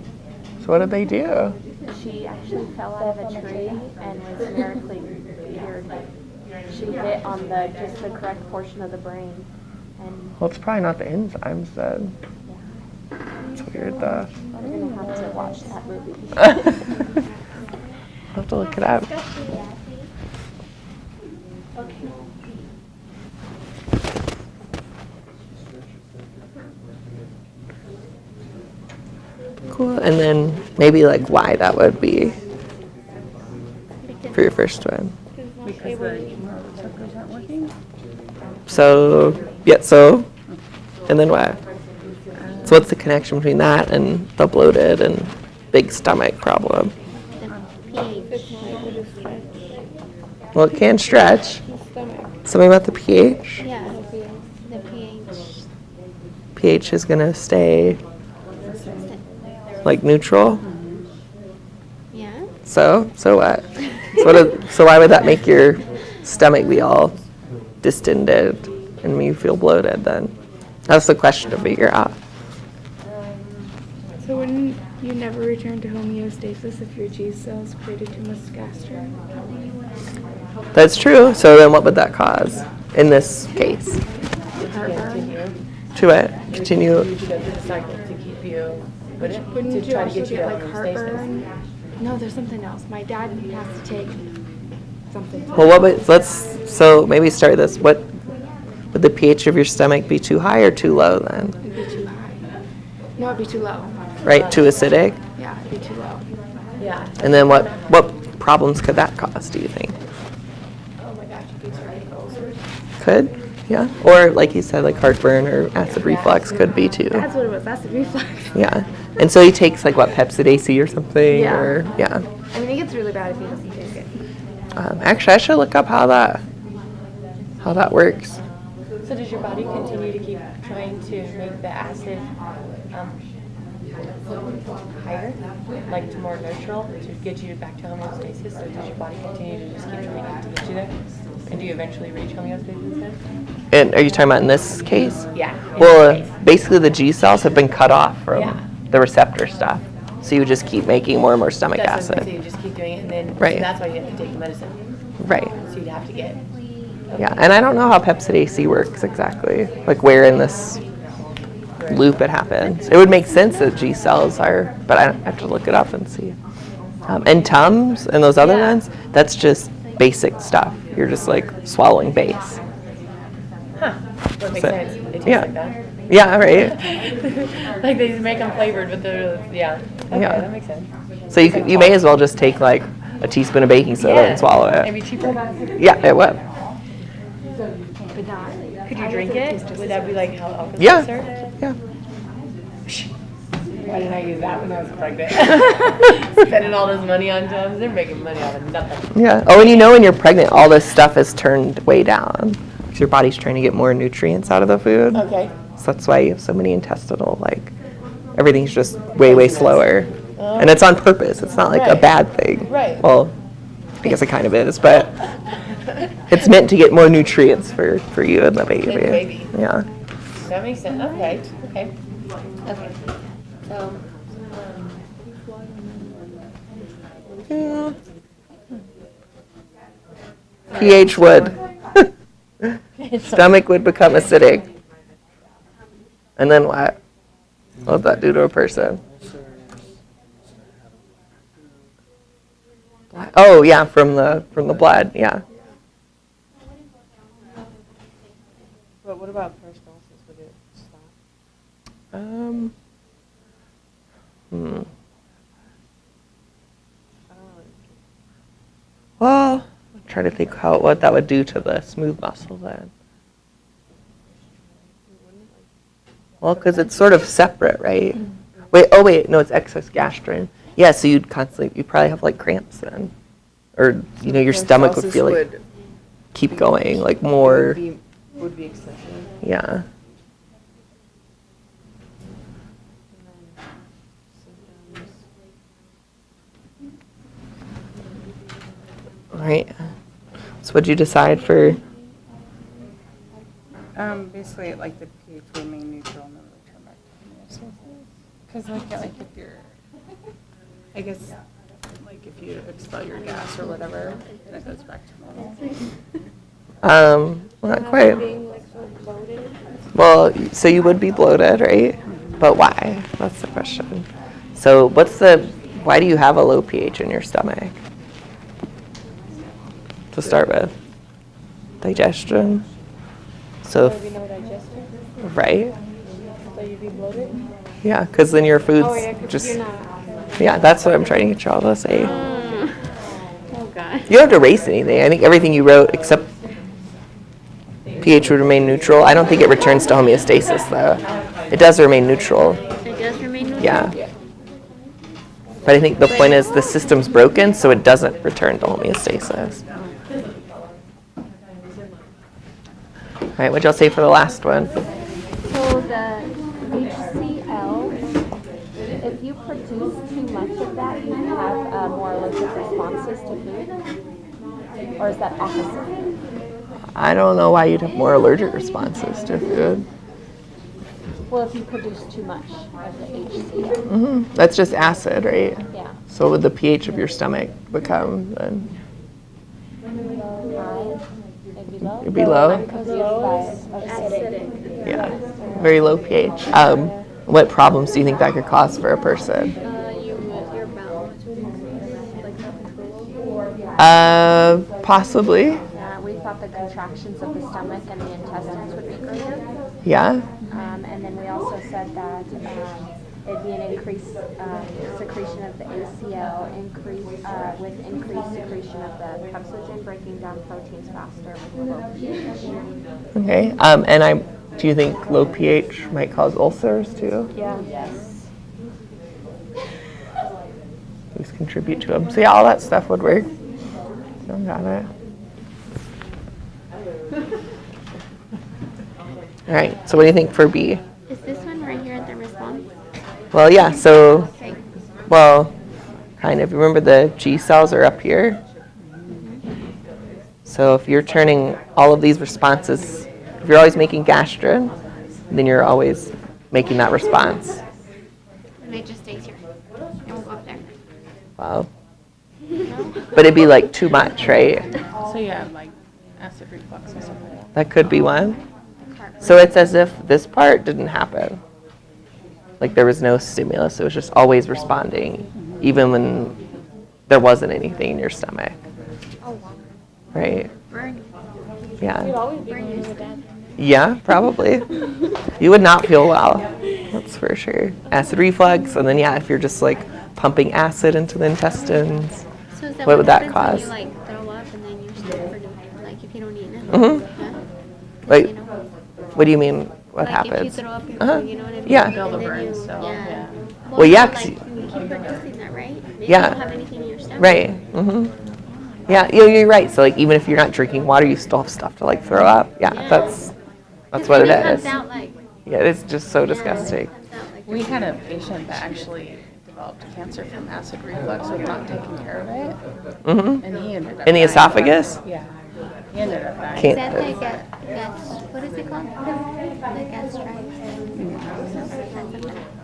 So what did they do?
She actually fell out of a tree and was miraculously cured. She hit on just the correct portion of the brain, and
Well, it's probably not the enzymes then. It's weird though.
we're gonna have to watch that movie.
I'll have to look it up. Cool, and then maybe like why that would be for your first one.
Because the receptors aren't working?
So, yeah, so, and then what? So what's the connection between that and the bloated and big stomach problem? Well, it can stretch. Something about the pH?
Yeah, the pH.
pH is going to stay like neutral.
Yeah.
So what? So why would that make your stomach be all distended and you feel bloated then? That's the question to figure out.
You never return to homeostasis if your G cells created too much gastrin.
That's true. So then what would that cause in this case? To it? Continue.
You should go through the cycle to keep you,
Wouldn't
to
you
try to
also
get you
get
to
like
homeostasis.
heartburn? No, there's something else. My dad has to take something.
Well, what would, so maybe start this. What would the pH of your stomach be too high or too low then?
It'd be too high. No, it'd be too low.
Right? Too acidic?
Yeah, it'd be too low.
Yeah.
And then what problems could that cause, do you think?
Oh my gosh, you could start getting ulcers.
Could? Yeah. Or like you said, like heartburn or acid reflux could be too.
That's what it was. Acid reflux.
Yeah. And so he takes like what, Pepsid AC or something?
Yeah.
Or, yeah.
I mean, it gets really bad if he doesn't take it.
Actually, I should look up how that works.
So does your body continue to keep trying to make the acid higher, like to more neutral, to get you back to homeostasis? So does your body continue to just keep trying to get you there? And do you eventually reach homeostasis then?
And are you talking about in this case?
Yeah.
Well, basically the G cells have been cut off from
Yeah.
the receptor stuff. So you just keep making more and more stomach
That's what I'm
acid.
saying, so you just keep doing it, and then
Right.
that's why you have to take the medicine.
Right.
So you'd have to get.
Yeah, and I don't know how Pepsid AC works exactly, like where in this loop it happens. It would make sense that G cells are, but I have to look it up and see. And Tums and those other ones, that's just basic stuff. You're just like swallowing base.
Huh. That makes
So-
sense. It tastes
yeah.
like that.
Yeah, right.
Like they just make them flavored, but they're, yeah. Okay,
Yeah.
that makes sense.
So you may as well just take like a teaspoon of baking soda and swallow it.
Maybe cheaper.
Yeah, it would.
But not.
Could you drink it? Would that be like how Alka
Yeah.
Seltzer?
Yeah.
Why didn't I use that when I was pregnant? Spending all this money on Tums, they're making money out of nothing.
Yeah. Oh, and you know when you're pregnant, all this stuff is turned way down because your body's trying to get more nutrients out of the food.
Okay.
So that's why you have so many intestinal, like, everything's just way slower. And it's on purpose. It's not like a
Right.
bad thing.
Right.
Well, I guess it kind of is, but it's meant to get more nutrients for you and the baby.
And the baby.
Yeah.
That makes sense. Okay. Okay. Okay. So,
Yeah. pH would. Stomach would become acidic. And then what? What would that do to a person? Oh yeah, from the blood, yeah.
But what about peristalsis? Would it stop?
Hmm.
I don't know.
Well, I'm trying to think what that would do to the smooth muscle then. Well, because it's sort of separate, right? Wait, no, it's excess gastrin. Yeah, so you'd probably have like cramps then. Or, your stomach would feel like, keep going, like more,
Would be excessive.
yeah. All right. So what'd you decide for?
Basically, like the pH will remain neutral and then return back to homeostasis. Because like if you're, I guess, like if you expel your gas or whatever, then it goes back to normal.
Not quite.
Being like so bloated.
Well, so you would be bloated, right? But why? That's the question. So why do you have a low pH in your stomach? To start with. Digestion. So,
Maybe no digestion.
right?
So you'd be bloated.
Yeah, because then your food's
Oh yeah, 'cause
just,
you're not.
yeah, that's what I'm trying to get y'all to say.
Oh god.
You don't have to erase anything. I think everything you wrote except pH would remain neutral. I don't think it returns to homeostasis though. It does remain neutral.
It does remain neutral.
Yeah. But I think the point is the system's broken, so it doesn't return to homeostasis. All right, what'd y'all say for the last one?
So the HCl, if you produce too much of that, you have more allergic responses to food? Or is that opposite?
I don't know why you'd have more allergic responses to food.
Well, if you produce too much of the HCl.
That's just acid, right?
Yeah.
So what would the pH of your stomach become then?
High, it'd be low.
It'd be low?
Because of acidic.
Yeah, very low pH. What problems do you think that could cause for a person?
Your bowels would be like not controllable.
Possibly.
We thought the contractions of the stomach and the intestines would be greater.
Yeah.
And then we also said that it'd be an increased secretion of the ACL, with increased secretion of the pepsinogen, breaking down proteins faster with the low pH.
Okay. Do you think low pH might cause ulcers too?
Yeah. Yes.
These contribute to them. So yeah, all that stuff would work. So got it. All right, so what do you think for B?
Is this one right here at the response?
Well, yeah, so,
Okay.
well, kind of. Remember the G cells are up here? So if you're turning all of these responses, if you're always making gastrin, then you're always making that response.
And it just stays here. It won't go up there.
Wow. But it'd be like too much, right?
So you have like acid reflux or something like that.
That could be one. So it's as if this part didn't happen. Like there was no stimulus. It was just always responding, even when there wasn't anything in your stomach.
Oh, wow.
Right?
Burn.
Yeah.
You'd always burn you to death.
Yeah, probably. You would not feel well. That's for sure. Acid reflux, and then yeah, if you're just like pumping acid into the intestines,
So is that
what would that
happens
cause?
when you like throw up and then you stop for like if you don't eat it?
Mm-hmm. Like,
You know?
what do you mean? What
Like
happens?
if you throw up your
Uh-huh.
food, you know what I mean?
Yeah.
And
Feel the
then
burn
you,
still, yeah.
Well, yeah, 'cause
Like, you keep producing that, right? Maybe
Yeah.
you don't have anything in your stomach.
Right. Mm-hmm. Yeah, you're right. So like, even if you're not drinking water, you still have stuff to like throw up. Yeah,
Yeah.
that's
Because
what it
when
is.
comes out, like,
Yeah, it's just so
yeah,
disgusting.
it comes out like
We had a patient that actually developed cancer from acid reflux with not taking care of it.
Mm-hmm.
And he ended up
In the
dying.
esophagus?
Yeah. He ended up dying.
Is
Can't-
that the what is it called? The gastritis?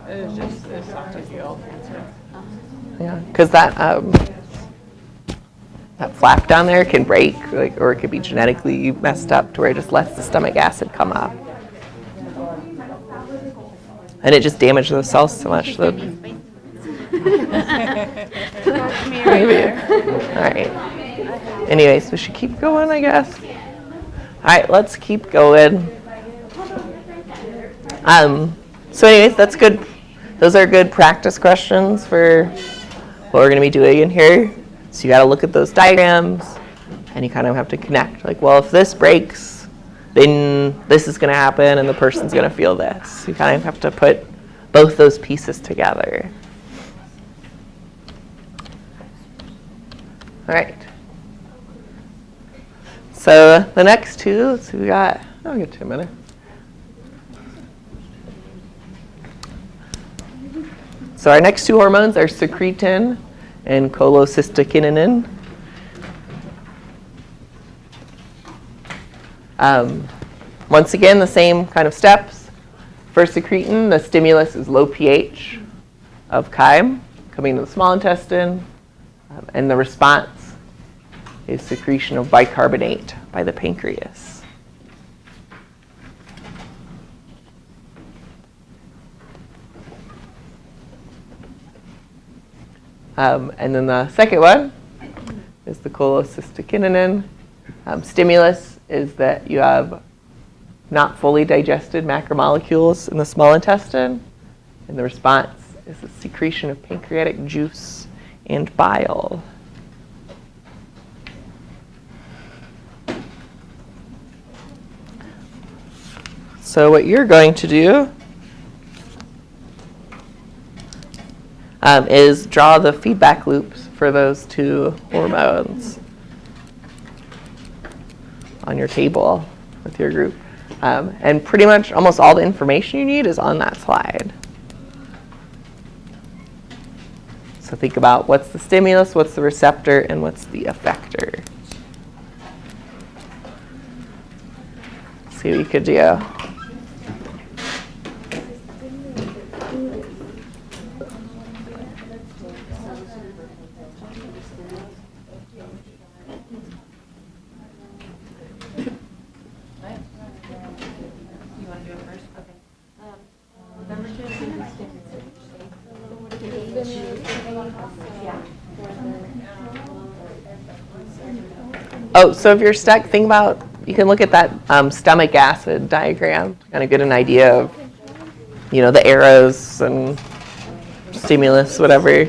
It was just esophageal cancer.
Yeah, because that flap down there can break, like, or it could be genetically messed up to where it just lets the stomach acid come up, and it just damaged those cells so much. So maybe. All right. Anyways, we should keep going, I guess. All right, let's keep going. So anyways, that's good. Those are good practice questions for what we're going to be doing in here. So you got to look at those diagrams, and you kind of have to connect. Like, well, if this breaks, then this is going to happen, and the person's going to feel this. You kind of have to put both those pieces together. All right. So the next two, so we got 2 minutes. So our next two hormones are secretin and cholecystokinin. Once again, the same kind of steps. For secretin, the stimulus is low pH of chyme coming to the small intestine, and the response is secretion of bicarbonate by the pancreas. And then the second one is the cholecystokinin. Stimulus is that you have not fully digested macromolecules in the small intestine, and the response is the secretion of pancreatic juice and bile. So what you're going to do is draw the feedback loops for those two hormones on your table with your group. And pretty much almost all the information you need is on that slide. So think about what's the stimulus, what's the receptor, and what's the effector. See what you could do.
do it first? Okay. Number 2 is the
Oh, so if you're stuck, think about, you can look at that stomach acid diagram, kind of get an idea of, you know, the arrows and stimulus, whatever.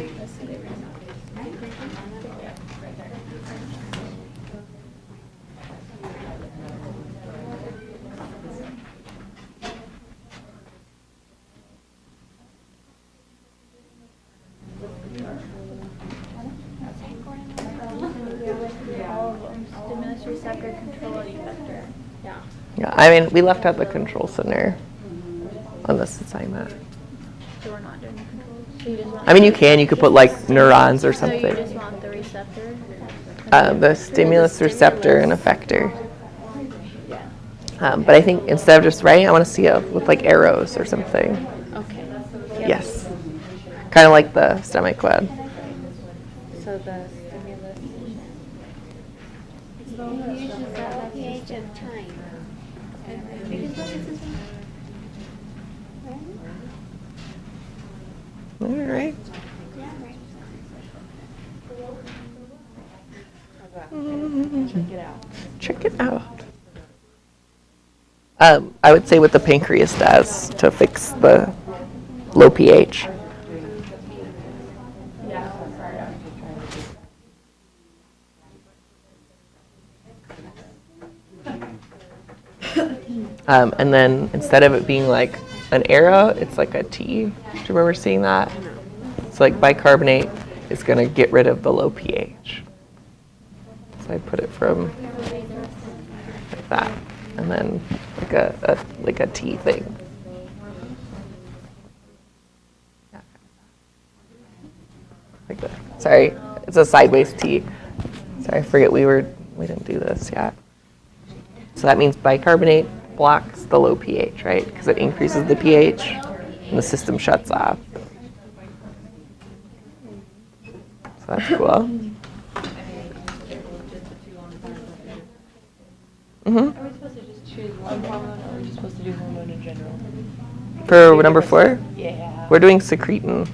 Stimulus receptor control effector. Yeah.
Yeah, I mean, we left out the control center on this assignment.
So we're not doing the controls. So you just want
I mean, you could put like neurons or
So you just
something.
want the receptor?
The stimulus receptor and effector. But I think instead of just writing, I want to see it with like arrows or something.
Okay.
Yes. Kind of like the stomach one.
So the stimulus. He uses the pH of time.
All right.
Check it out.
Check it out. I would say what the pancreas does to fix the low pH. And then instead of it being like an arrow, it's like a T. Do you remember seeing that? So like bicarbonate is going to get rid of the low pH. So I put it from like that, and then like a T thing. Like that. Sorry, it's a sideways T. Sorry, I forget we didn't do this yet. So that means bicarbonate blocks the low pH, right? Because it increases the pH and the system shuts off. So that's cool.
Are we supposed to just choose one hormone, or are we just supposed to do hormone in general?
For number 4?
Yeah.
We're doing secretin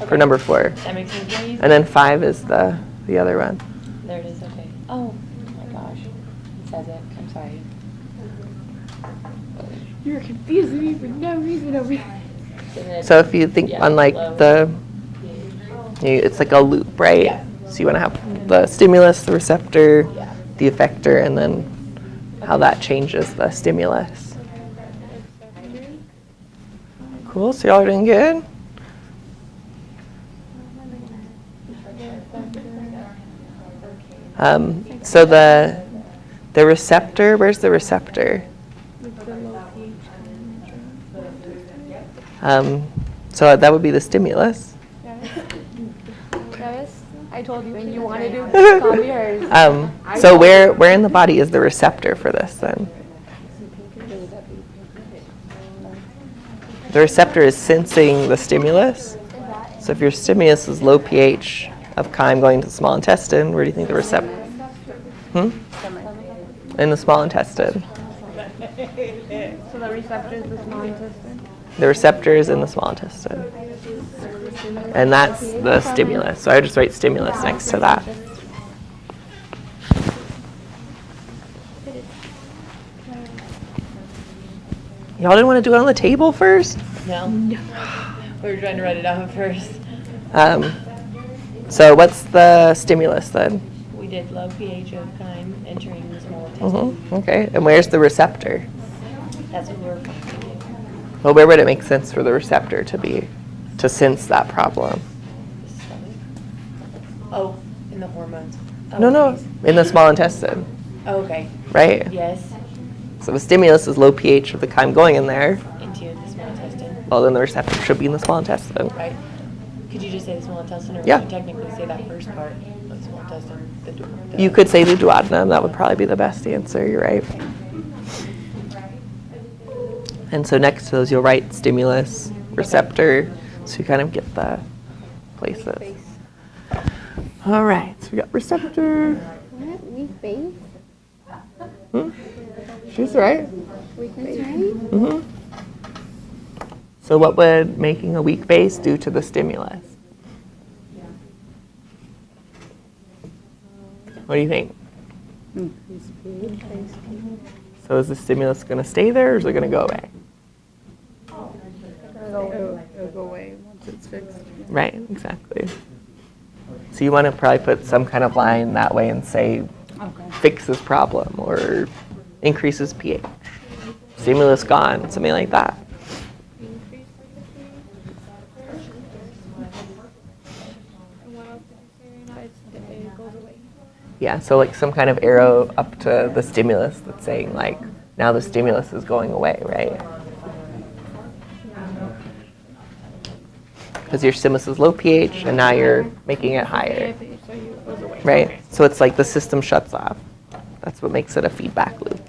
for number 4.
That makes sense. Yeah,
And then 5 is the other one.
there it is. Okay. Oh my gosh. It says it. I'm sorry.
You're confusing me for no reason over here.
So if you think on like it's like a loop, right?
Yeah.
So you want to have the stimulus, the receptor, the effector, and then how that changes the stimulus. Cool, so y'all are doing good? So the receptor, where's the receptor? So that would be the stimulus.
Travis, I told you when you wanted to call me hers.
So where in the body is the receptor for this then? The receptor is sensing the stimulus. So if your stimulus is low pH of chyme going to the small intestine, where do you think the receptor? In the small intestine.
So the receptor is the small intestine?
The receptor is in the small intestine. And that's the stimulus. So I would just write stimulus next to that. Y'all didn't want to do it on the table first?
No. We were trying to write it out first.
So what's the stimulus then?
We did low pH of chyme entering the small intestine.
Okay, and where's the receptor?
That's what we're.
Well, where would it make sense for the receptor to be, to sense that problem?
Oh, in the hormones. Oh,
No,
geez.
in the small intestine,
Oh, okay.
right?
Yes,
So the stimulus is low pH of the chyme going in there.
into the small intestine.
Well, then the receptor should be in the small intestine.
Right. Could you just say the small intestine, or
Yeah.
would you technically say that first part of the small intestine? The
You could say the duodenum. That would probably be the best answer. You're right. And so next to those, you'll write stimulus, receptor, so you kind of get the places. All right, so we got receptor.
What? Weak base?
She's right.
Weak base, right?
Mm-hmm. So what would making a weak base do to the stimulus? What do you think? So is the stimulus going to stay there or is it going to go away?
It'll go away once it's fixed.
Right, exactly. So you want to probably put some kind of line that way and say fixes problem or increases pH. Stimulus gone, something like that. Yeah, so like some kind of arrow up to the stimulus that's saying like, now the stimulus is going away, right? Because your stimulus is low pH and now you're making it higher. Right? So it's like the system shuts off. That's what makes it a feedback loop.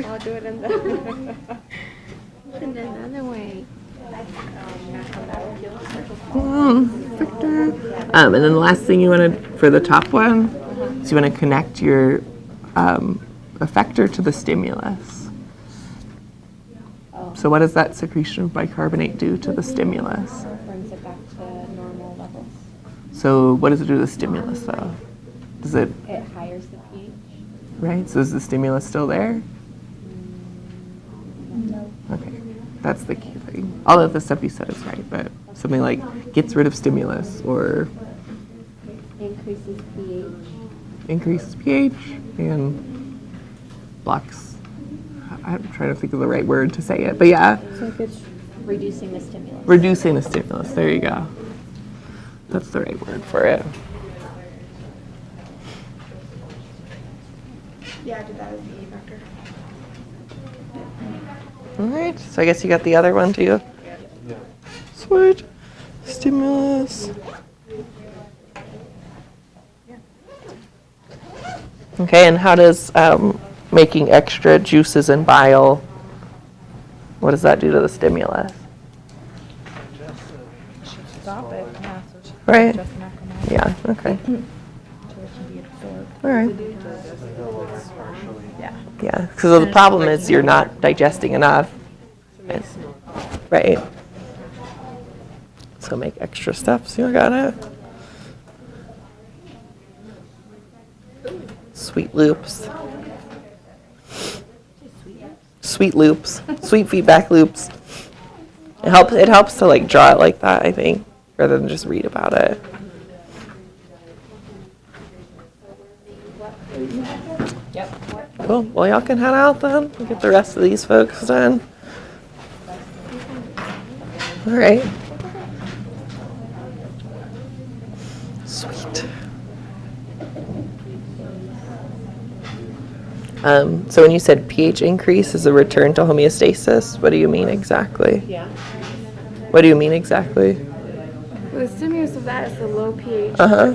I'll do it in another way.
And then the last thing you want to, for the top one, is you want to connect your effector to the stimulus. So what does that secretion of bicarbonate do to the stimulus?
Brings it back to normal levels.
So what does it do to the stimulus though? Does it,
It higher the pH.
right? So is the stimulus still there?
No.
Okay, that's the key thing. All of the stuff you said is right, but something like gets rid of stimulus or
Increases pH.
increases pH and blocks. I'm trying to think of the right word to say it, but yeah,
So if it's reducing the stimulus.
reducing the stimulus. There you go. That's the right word for it.
Yeah, I did that as the E vector.
All right, so I guess you got the other one too?
Yeah.
Sweet. Stimulus. Okay, and how does making extra juices and bile, what does that do to the stimulus?
Stop it. Yeah, so she
Right.
just macromolecules.
Yeah, okay.
So it can be absorbed.
All right.
It's partially.
Yeah.
Yeah, because the problem is you're not digesting enough. Right. So make extra stuff. So you got it. Sweet loops. Sweet loops. Sweet feedback loops. It helps to like draw it like that, I think, rather than just read about it.
Yep.
Cool. Well, y'all can head out then. We'll get the rest of these folks done. All right. Sweet. So when you said pH increase is a return to homeostasis, what do you mean exactly?
Yeah.
What do you mean exactly?
The stimulus of that is the low pH.
Uh-huh.